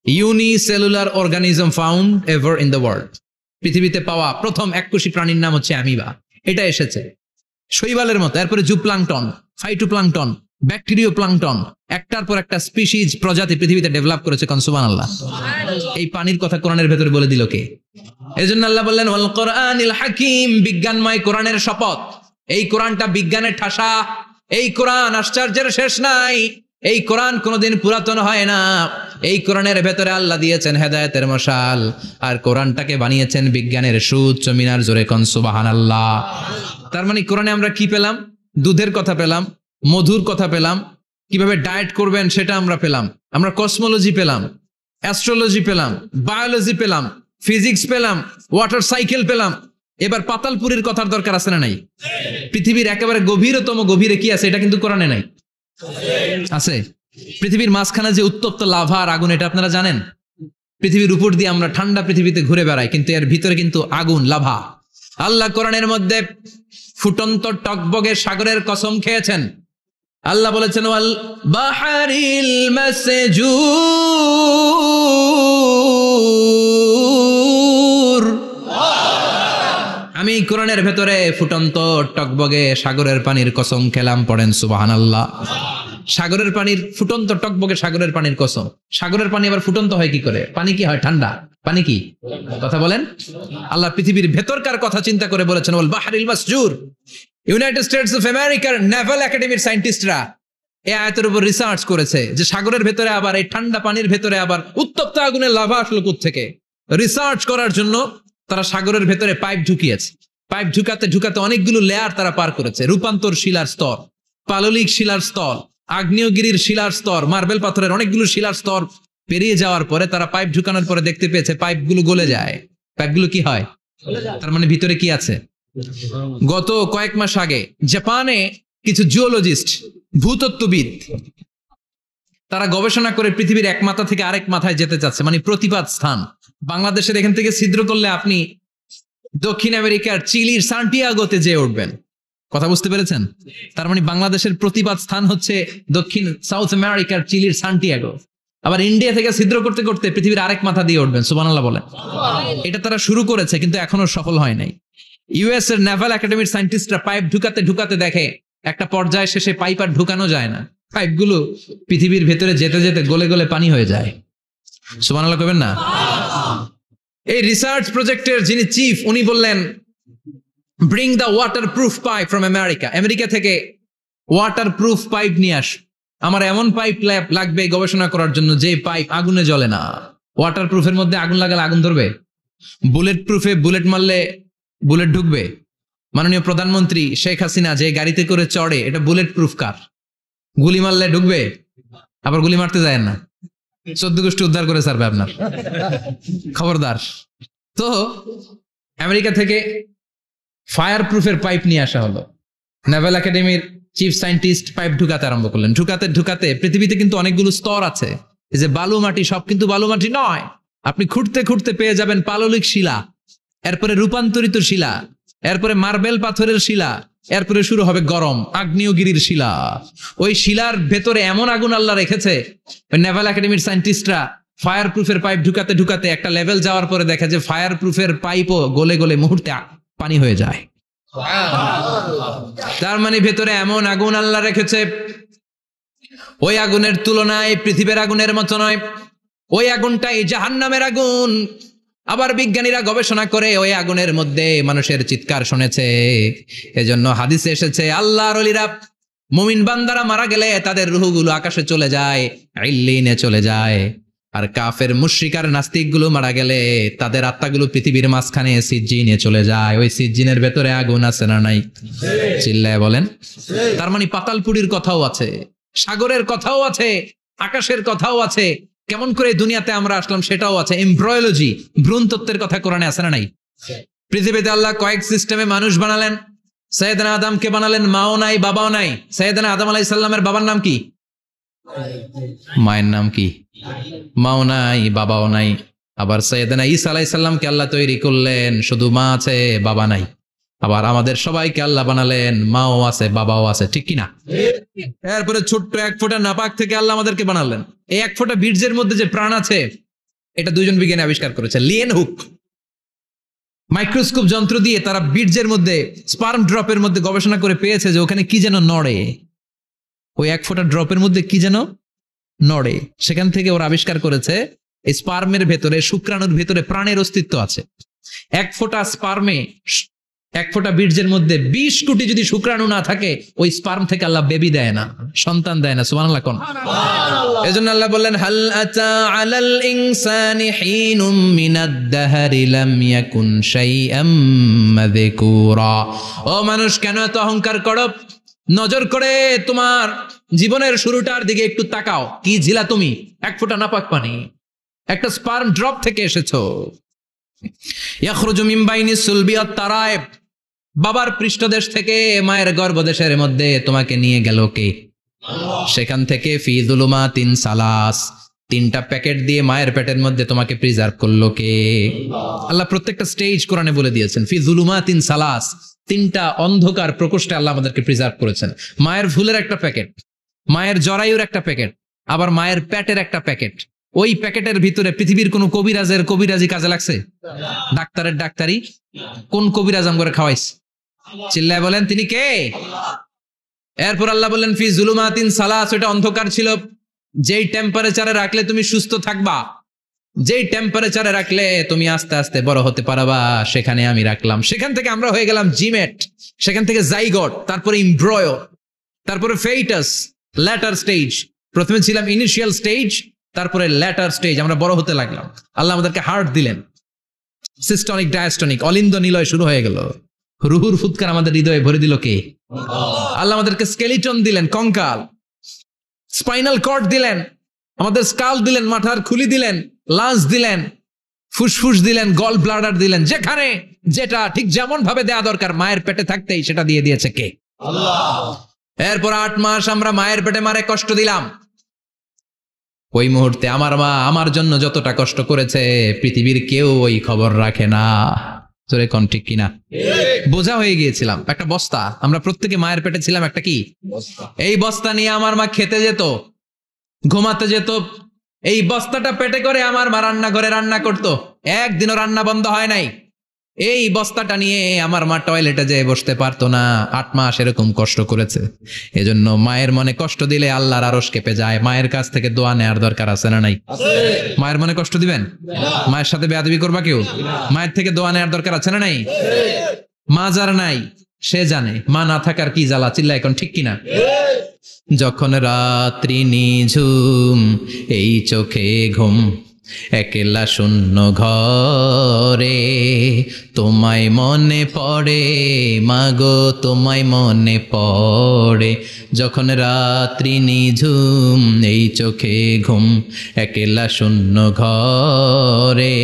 A: unicellular organism found ever in the world. পৃথিবীতে পাওয়া প্রথম এককোষী প্রাণীর নাম হচ্ছে অ্যামিবা। এটা এসেছে শৈবালের মতো, এরপরে জুপ্লাংটন, ফাইটোপ্লাংটন, ব্যাকটেরিও প্লাংটন, একটার পর একটা স্পিসিজ প্রজাতি পৃথিবীতে ডেভেলপ করেছে। কোন সুবহানাল্লাহ। এই পানির কথা কোরআনের ভেতরে বলে দিল কে? এজন্য আল্লাহ বললেন, ওয়াল কোরআনিল হাকিম, বিজ্ঞানময় কোরআনের শপথ। এই কোরআনটা বিজ্ঞানের ঠাসা, এই কোরআন আশ্চর্যের শেষ নাই, এই কোরআন কোনোদিন পুরাতন হয় না। এই কোরআনের ভেতরে আল্লাহ দিয়েছেন হেদায়েতের মশাল, আর কোরআনটাকে বানিয়েছেন বিজ্ঞানের সুউচ্চ মিনার। জোরে কোন সুবহানাল্লাহ। তার মানে কোরআনে আমরা কি পেলাম? দুধের কথা পেলাম, মধুর কথা পেলাম, কিভাবে ডায়েট করবেন সেটা আমরা পেলাম, আমরা কসমোলজি পেলাম, অ্যাস্ট্রোলজি পেলাম, বায়োলজি পেলাম, ফিজিক্স পেলাম, ওয়াটার সাইকেল পেলাম। এবার পাতালপুরীর কথার দরকার আছে না নাই? পৃথিবীর একেবারে গভীরতম গভীরে কি আছে? এটা কিন্তু কোরআনে নাই, আছে। পৃথিবীর মাঝখানে যে উত্তপ্ত লাভা আর আগুন, এটা আপনারা জানেন? পৃথিবীর উপর দিয়ে আমরা ঠান্ডা পৃথিবীতে ঘুরে বেড়াই, কিন্তু এর ভিতরে কিন্তু আগুন, লাভা। আল্লাহ কোরআনের মধ্যে ফুটন্ত টকবগে সাগরের কসম খেয়েছেন। আল্লাহ বলেছেন, ওয়াল বাহরিল মাসজুর, আমি কোরআনের ভেতরে ফুটন্ত টকবগে সাগরের পানির কসম খেলাম। পড়েন সুবহানাল্লাহ। সাগরের পানির, ফুটন্ত টকবগে সাগরের পানির কসম। সাগরের পানি আবার ফুটন্ত হয় কি করে? পানি কি হয়? ঠান্ডা। পানি কি? কথা বলেন। আল্লাহ পৃথিবীর ভেতরকার কথা চিন্তা করে বলেছেন, ওয়াল বাহরিল মাসজুর। ইউনাইটেড স্টেটস অফ আমেরিকার নেভাল একাডেমির সায়েন্টিস্টরা এই আয়াতের উপর রিসার্চ করেছে যে সাগরের ভেতরে আবার, এই ঠান্ডা পানির ভেতরে আবার উত্তপ্ত আগুনের লাভা আসলো কোত্থেকে। রিসার্চ করার জন্য তারা সাগরের ভেতরে পাইপ ঢুকিয়েছে। পাইপ ঢুকাতে ঢুকাতে অনেকগুলো লেয়ার তারা পার করেছে। রূপান্তর শিলার স্তর, পাললিক শিলার স্তর, আগ্নেয়গিরির শিলার স্তর, মার্বেল পাথরের অনেকগুলো শিলার স্তর পেরিয়ে যাওয়ার পরে তারা পাইপ ঢুকানোর পরে দেখতে পেয়েছে পাইপগুলো গলে যায়। পাইপগুলো কি হয়? তার মানে ভিতরে কি আছে? গত কয়েক মাস আগে জাপানে কিছু জিওলজিস্ট, ভূতত্ত্ববিদ, তারা গবেষণা করে পৃথিবীর এক মাথা থেকে আরেক মাথায় যেতে চাচ্ছে, মানে প্রতিপাদ স্থান। বাংলাদেশের এখান থেকে ছিদ্র করলে আপনি দক্ষিণ আমেরিকার চিলির সান্টিয়াগোতে যেয়ে উঠবেন। কথা বুঝতে পেরেছেন? তার মানে বাংলাদেশের প্রতিপাদ স্থান হচ্ছে দক্ষিণ সাউথ আমেরিকার চিলির সান্টিয়াগো। আবার ইন্ডিয়া থেকে ছিদ্র করতে করতে পৃথিবীর আরেক মাথা দিয়ে উঠবেন। সুবহানাল্লাহ বলেন। এটা তারা শুরু করেছে, কিন্তু এখনো সফল হয় নাই। ইউএস এর নেভাল একাডেমির সায়েন্টিস্টরা পাইপ ঢুকাতে ঢুকাতে দেখে একটা পর্যায়ে শেষে পাইপ আর ঢুকানো যায় না। পাইপগুলো পৃথিবীর ভেতরে যেতে যেতে গলে গলে পানি হয়ে যায়। সুবহানাল্লাহ কইবেন না? এই রিসার্চ প্রজেক্টের যিনি চিফ উনি বললেন, bring the water proof pipe from America. America থেকে ওয়াটার প্রুফ পাইপ নিয়ে আস। আমার এমন পাইপ লাগবে গবেষণা করার জন্য যে পাইপ আগুনে জ্বলে না। ওয়াটার প্রুফের মধ্যে আগুন লাগালে আগুন ধরবে? বুলেট প্রুফে বুলেট মারলে বুলেট ঢুকবে? মাননীয় প্রধানমন্ত্রী শেখ হাসিনা যে গাড়িতে করে চড়ে, এটা বুলেট প্রুফ কার? গুলি মারলে ঢুকবে? আবার গুলি মারতে যায় না, 14 গোষ্ঠী উদ্ধার করে ছাড়বে আপনার, খবরদার। তো আমেরিকা থেকে ফায়ার প্রুফের পাইপ নিয়ে আসা হলো। নেভাল একাডেমির চিফ সায়েন্টিস্ট পাইপ ঢুকাতে আরম্ভ করলেন। ঢুকাতে ঢুকাতে, পৃথিবীতে কিন্তু অনেকগুলো স্তর আছে, এই যে বালু মাটি, সব কিন্তু বালু মাটি নয়। আপনি খুঁড়তে খুঁড়তে পেয়ে যাবেন পাললিক শিলা, এরপরে রূপান্তরিত শিলা, এরপরে মার্বেল পাথরের শিলা, এরপরে শুরু হবে গরম আগ্নেয়গিরির শিলা। ওই শিলার ভেতরে এমন আগুন আল্লাহ রেখেছে, ওই নেভাল একাডেমির সায়েন্টিস্টরা ফায়ার প্রুফের পাইপ ঢুকাতে ঢুকাতে একটা লেভেল যাওয়ার পরে দেখে যে ফায়ার প্রুফের পাইপও গলে গলে মুহূর্তে পানি হয়ে যায়। তার মানে ভেতরে এমন আগুন আল্লাহ রেখেছে, ওই আগুনের তুলনায় পৃথিবীর আগুনের মতো নয়। ওই আগুনটাই জাহান্নামের আগুন। আবার বিজ্ঞানীরা গবেষণা করে ওই আগুনের মধ্যে মানুষের চিৎকার শুনেছে। এজন্য হাদিসে এসেছে, আল্লাহর ওলিরা, মুমিন বান্দারা মারা গেলে তাদের রূহগুলো আকাশে চলে যায়, ইল্লিনে চলে যায়। আর কাফের মুশরিকার নাস্তিক গুলো মারা গেলে তাদের আত্মাগুলো পৃথিবীর মাঝখানে সিজ্জিনে চলে যায়। ওই সিজ্জিনের ভেতরে আগুন আছে না নাই? চিল্লায় বলেন। তার মানে পাতালপুরীর কথাও আছে, সাগরের কথাও আছে, আকাশের কথাও আছে। কেমন করে দুনিয়াতে আমরা আসলাম সেটাও আছে। এমব্রয়োলজি, ভ্রূণতত্ত্বের কথা কোরআনে আছে না নাই? পৃথিবীতে আল্লাহ কয়েক সিস্টেমে মানুষ বানালেন। সৈয়দনা আদমকে বানালেন, মাও নাই বাবাও নাই। সৈয়দনা আদম আলাইহিস সালামের বাবার নাম কি? মায়ের নাম কি? মাও নাই বাবাও নাই। আবার সৈয়দনা ঈসা আলাইহিস সালামকে আল্লাহ তৈরি করলেন, শুধু মা আছে বাবা নাই। আবার আমাদের সবাইকে আল্লাহ বানালেন, মাও আছে বাবাও আছে, ঠিক কিনা? এরপরে ছোট্ট 1 ফোঁটা নাপাক থেকে আল্লাহ আমাদেরকে বানালেন। এই 1 ফোঁটা বীর্যের মধ্যে যে প্রাণ আছে, এটা 2 জন বিজ্ঞানী আবিষ্কার করেছে। লিয়েন হুক মাইক্রোস্কোপ যন্ত্র দিয়ে তারা বীর্যের মধ্যে, স্পার্ম ড্রপের মধ্যে গবেষণা করে পেয়েছে যে ওখানে কি যেন নড়ে। ওই 1 ফোঁটা ড্রপের মধ্যে কি যেন নড়ে। সেখান থেকে ওরা আবিষ্কার করেছে এই স্পার্মের ভেতরে, শুক্রাণুর ভেতরে প্রাণের অস্তিত্ব আছে। 1 ফোঁটা স্পার্মে, 1 ফোঁটা বীর্যের মধ্যে 20 কোটি যদি শুক্রাণু না থাকে, ওই স্পার্ম থেকে আল্লাহ বেবি দেয় না, সন্তান দেয় না। সুবহানাল্লাহ কোন? এজন্য আল্লাহ বললেন, হাল আতা আলাল ইনসানি হিনুম মিনাদ দাহরি লাম ইয়াকুন শাইআম মাযকুরা। ও মানুষ, কেন এত অহংকার করো? নজর করে তোমার জীবনের শুরুটার দিকে একটু তাকাও। কি ছিলা তুমি? 1 ফোঁটা নাপাক পানি, একটা স্পার্ম ড্রপ থেকে এসেছো। ইয়াখরুজু মিন বাইনিস সুলবি ওয়াত তারায়েব। বাবার পৃষ্ঠদেশ থেকে মায়ের গর্ভদেশের মধ্যে তোমাকে নিয়ে গেল কে? সেখান থেকে ফি যুলুমাতিন সালাস, 3টা প্যাকেট দিয়ে মায়ের পেটের মধ্যে তোমাকে প্রিজার্ভ করলো কে? আল্লাহ প্রত্যেকটা স্টেজ কোরআনে বলে দিয়েছেন। ফি যুলুমাতিন সালাস, 3টা অন্ধকার প্রকোষ্ঠে আল্লাহ আমাদেরকে প্রিজার্ভ করেছেন। মায়ের ভুলের একটা প্যাকেট, মায়ের জরায়ুর একটা প্যাকেট, আবার মায়ের পেটের একটা প্যাকেট। ওই প্যাকেটের ভিতরে পৃথিবীর কোন কবিরাজের কবিরাজি কাজে লাগছে? ডাক্তারের ডাক্তারি কোন কবিরাজ আম করে খাওয়াইছে? চিল্লায় বলেন, তিনি কে? এরপর আল্লাহ বললেন ফি যুলুমাতিন সালাস, ওটা অন্ধকার ছিল। যেই টেম্পারেচারে রাখলে তুমি সুস্থ থাকবা, যেই টেম্পারেচারে রাখলে তুমি আস্তে আস্তে বড় হতে পারবা, সেখানে আমি রাখলাম। সেখান থেকে আমরা হয়ে গেলাম জিমেট, সেখান থেকে জাইগট, তারপরে ইমব্রয়ো, তারপরে ফেইটাস, ল্যাটার স্টেজ। প্রথমে ছিলাম ইনিশিয়াল স্টেজ, তারপরে ল্যাটার স্টেজ, আমরা বড় হতে লাগলাম। আল্লাহ আমাদেরকে হার্ট দিলেন, সিস্টনিক ডায়াস্টনিক, অলিন্দ নিলয় শুরু হয়ে গেল। রুহুর ফুৎকার আমাদের হৃদয়ে ভরে দিল কে? আল্লাহ আমাদেরকে স্কেলিটন দিলেন, কঙ্কাল, স্পাইনাল কর্ড দিলেন, আমাদের স্কাল দিলেন, মাথার খুলি দিলেন, লাঞ্চ দিলেন, ফুসফুস দিলেন, গল ব্লাডার দিলেন। যেখানে যেটা ঠিক যেমন ভাবে দেয়া দরকার মায়ের পেটে থাকতেই সেটা দিয়ে দিয়েছে কে? আল্লাহ। এরপর 8 মাস আমরা মায়ের পেটে মারে কষ্ট দিলাম। ওই মুহূর্তে আমার মা আমার জন্য যতটা কষ্ট করেছে পৃথিবীর কেউ ওই খবর রাখে না। জোরে কোন ঠিক কিনা? বোঝা হয়ে গিয়েছিলাম, একটা বস্তা। আমরা প্রত্যেকে মায়ের পেটে ছিলাম একটা কি বস্তা। এই বস্তা নিয়ে আমার মা খেতে যেত, ঘুমাতে যেত। এই বস্তাটা পেটে করে আমার মা রান্নাঘরে রান্না করতো। একদিনও রান্না বন্ধ হয় নাই। এই বস্তাটা নিয়ে আমার মা টয়লেটে যেয়ে বসতে পারতো না, 8 মাস এরকম কষ্ট করেছে। এজন্য মায়ের মনে কষ্ট দিলে আল্লাহর আরশ কেঁপে যায়। মায়ের কাছ থেকে দোয়া নেওয়ার দরকার আছে না নাই? মায়ের মনে কষ্ট দিবেন? মায়ের সাথে বেয়াদবি করবা কেউ? মায়ের থেকে দোয়া নেওয়ার দরকার আছে না নাই? মা যার নাই সে জানে মা না থাকার কি জ্বালা। চিল্লা এখন ঠিক কিনা? যখন রাত্রি নিঝুম এই চোখে ঘুম, একলা শূন্য ঘরে, তোমায় মনে পড়ে মাগো, তোমায় মনে পড়ে। যখন রাত্রি নিঝুম এই চোখে ঘুম, একলা শূন্য ঘরে,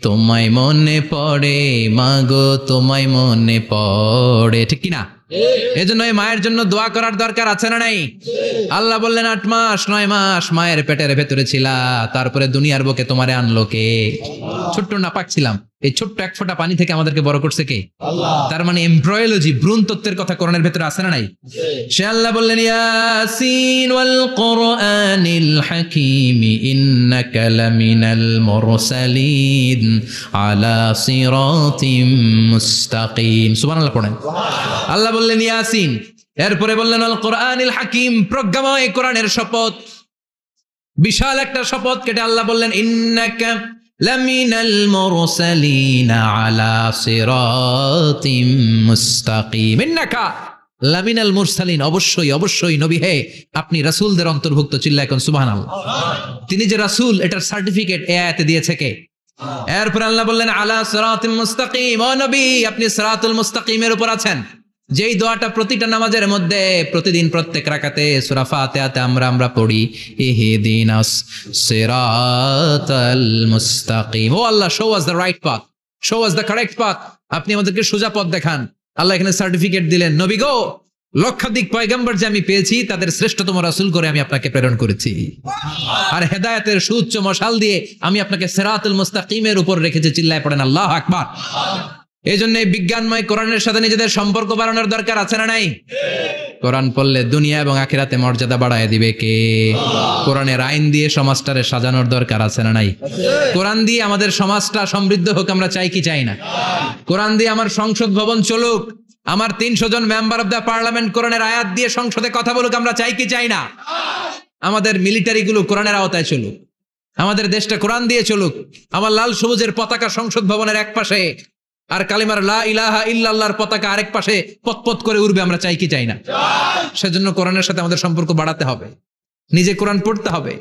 A: তোমায় মনে পড়ে মাগো, তোমায় মনে পড়ে। ঠিক কিনা? এজন্য এই মায়ের জন্য দোয়া করার দরকার আছে না নাই? আল্লাহ বললেন 8 মাস 9 মাস মায়ের পেটের ভেতরে ছিলা, তারপরে দুনিয়ার বুকে তোমারে আনলো কে? ছোট্ট নাপাক ছিলাম, এই ছোট্ট এক ফোঁটা পানি থেকে আমাদেরকে বড় করছে কে? তার মানে এমব্রয়োলজি, ভ্রূণ তত্ত্বের কথা কোরআনের ভেতরে আছে না নাই? সে আল্লাহ বললেন ইয়াসিন ওয়াল কোরআনিল হাকীম ইন্নাকা লামিনাল মুরসালিন আলা সিরাতিম মুস্তাকিম। সুবহানাল্লাহ পড়েন। আল্লাহ বললেন ইয়াসিন, এরপরে বললেন আল কোরআনিল হাকীম, প্রজ্ঞাময় কোরআনের শপথ। বিশাল একটা শপথ কেটে আল্লাহ বললেন ইন্নাকা লামিনাল মুরসালিন আলা সিরাতিম মুস্তাকিম। ইন্নাকা লামিনাল মুরসালিন, অবশ্যই অবশ্যই নবী হে আপনি রাসূলদের অন্তর্ভুক্ত। চিল্লা এখন সুবহানাল্লাহ। তিনি যে রাসূল এটার সার্টিফিকেট এই আয়াতে দিয়েছে কে? এরপর আল্লাহ বললেন আলা সিরাতিম মুস্তাকিম, ও নবী আপনি সিরাতুল মুস্তাকিমের উপর আছেন। যেই দোয়াটা প্রতিটা নামাজের মধ্যে প্রতিদিন প্রত্যেক রাকাতে সূরা ফাতিহাতে আমরা পড়ি, ইহদিনাস সিরাতাল মুস্তাকিম। Oh Allah, show us the right path, show us the correct path. আপনি আমাদেরকে সোজা পথ দেখান। আল্লাহ এখানে সার্টিফিকেট দিলেন, নবী গো, লক্ষাধিক পয়গম্বর যে আমি পেয়েছি তাদের শ্রেষ্ঠতম রাসূল করে আমি আপনাকে প্রেরণ করেছি, আর হেদায়েতের সুউচ্চ মশাল দিয়ে আমি আপনাকে সিরাতুল মুস্তাকিমের উপর রেখেছি। চিল্লায় পড়েন আল্লাহু আকবার। এই জন্য বিজ্ঞানময় কোরআনের সাথে নিজেদের সম্পর্ক বাড়ানোর দরকার আছে না নাই? কোরআন পড়লে দুনিয়া এবং আখিরাতে মর্যাদা বাড়ায় দিবে কে? কোরআনের আইন দিয়ে সমাজটারে সাজানোর দরকার আছে না নাই? কোরআন দিয়ে আমাদের সমাজটা সমৃদ্ধ হোক আমরা চাই কি চাই না? কোরআন দিয়ে আমার সংসদ ভবন চলুক, আমার 300 জন মেম্বার অফ দ্য পার্লামেন্ট কোরআনের আয়াত দিয়ে সংসদে কথা বলুক আমরা চাই কি চাই না? আমাদের মিলিটারি গুলো কোরআনের আওতায় চলুক, আমাদের দেশটা কোরআন দিয়ে চলুক। আমার লাল সবুজের পতাকা সংসদ ভবনের এক পাশে, আর কালিমার লা ইলাহা ইল্লাল্লাহর পতাকা আরেক পাশে পতপত করে উড়বে আমরা চাই কি চাই না? সেজন্য কোরআনের সাথে আমাদের সম্পর্ক বাড়াতে হবে, নিজে কোরআন পড়তে হবে,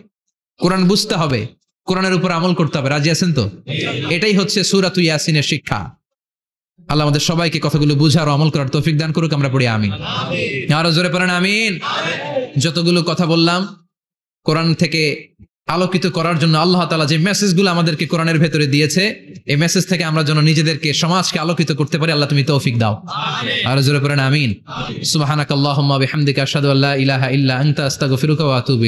A: কোরআন বুঝতে হবে, কোরআনের উপর আমল করতে হবে। রাজি আছেন তো? এটাই হচ্ছে সূরাতুল ইয়াসিনের শিক্ষা। আল্লাহ আমাদের সবাইকে কথাগুলো বুঝার ও আমল করার তৌফিক দান করুক। আমরা পড়ি আমিন। আরো জোরে পড়েন আমিন। যতগুলো কথা বললাম কোরআন থেকে আলোকিত করার জন্য আল্লাহ তাআলা যে মেসেজগুলো আমাদেরকে কোরআনের ভেতরে দিয়েছে, এই মেসেজ থেকে আমরা যেন নিজেদেরকে সমাজকে আলোকিত করতে পারি। আল্লাহ তুমি তৌফিক দাও। আরো জোরে পড়েন আমিন। সুবহানাকাল্লাহুম্মা বিহামদিকা আশহাদু আল্লা ইলাহা ইল্লা আনতা আস্তাগফিরুকা ওয়া আতুবু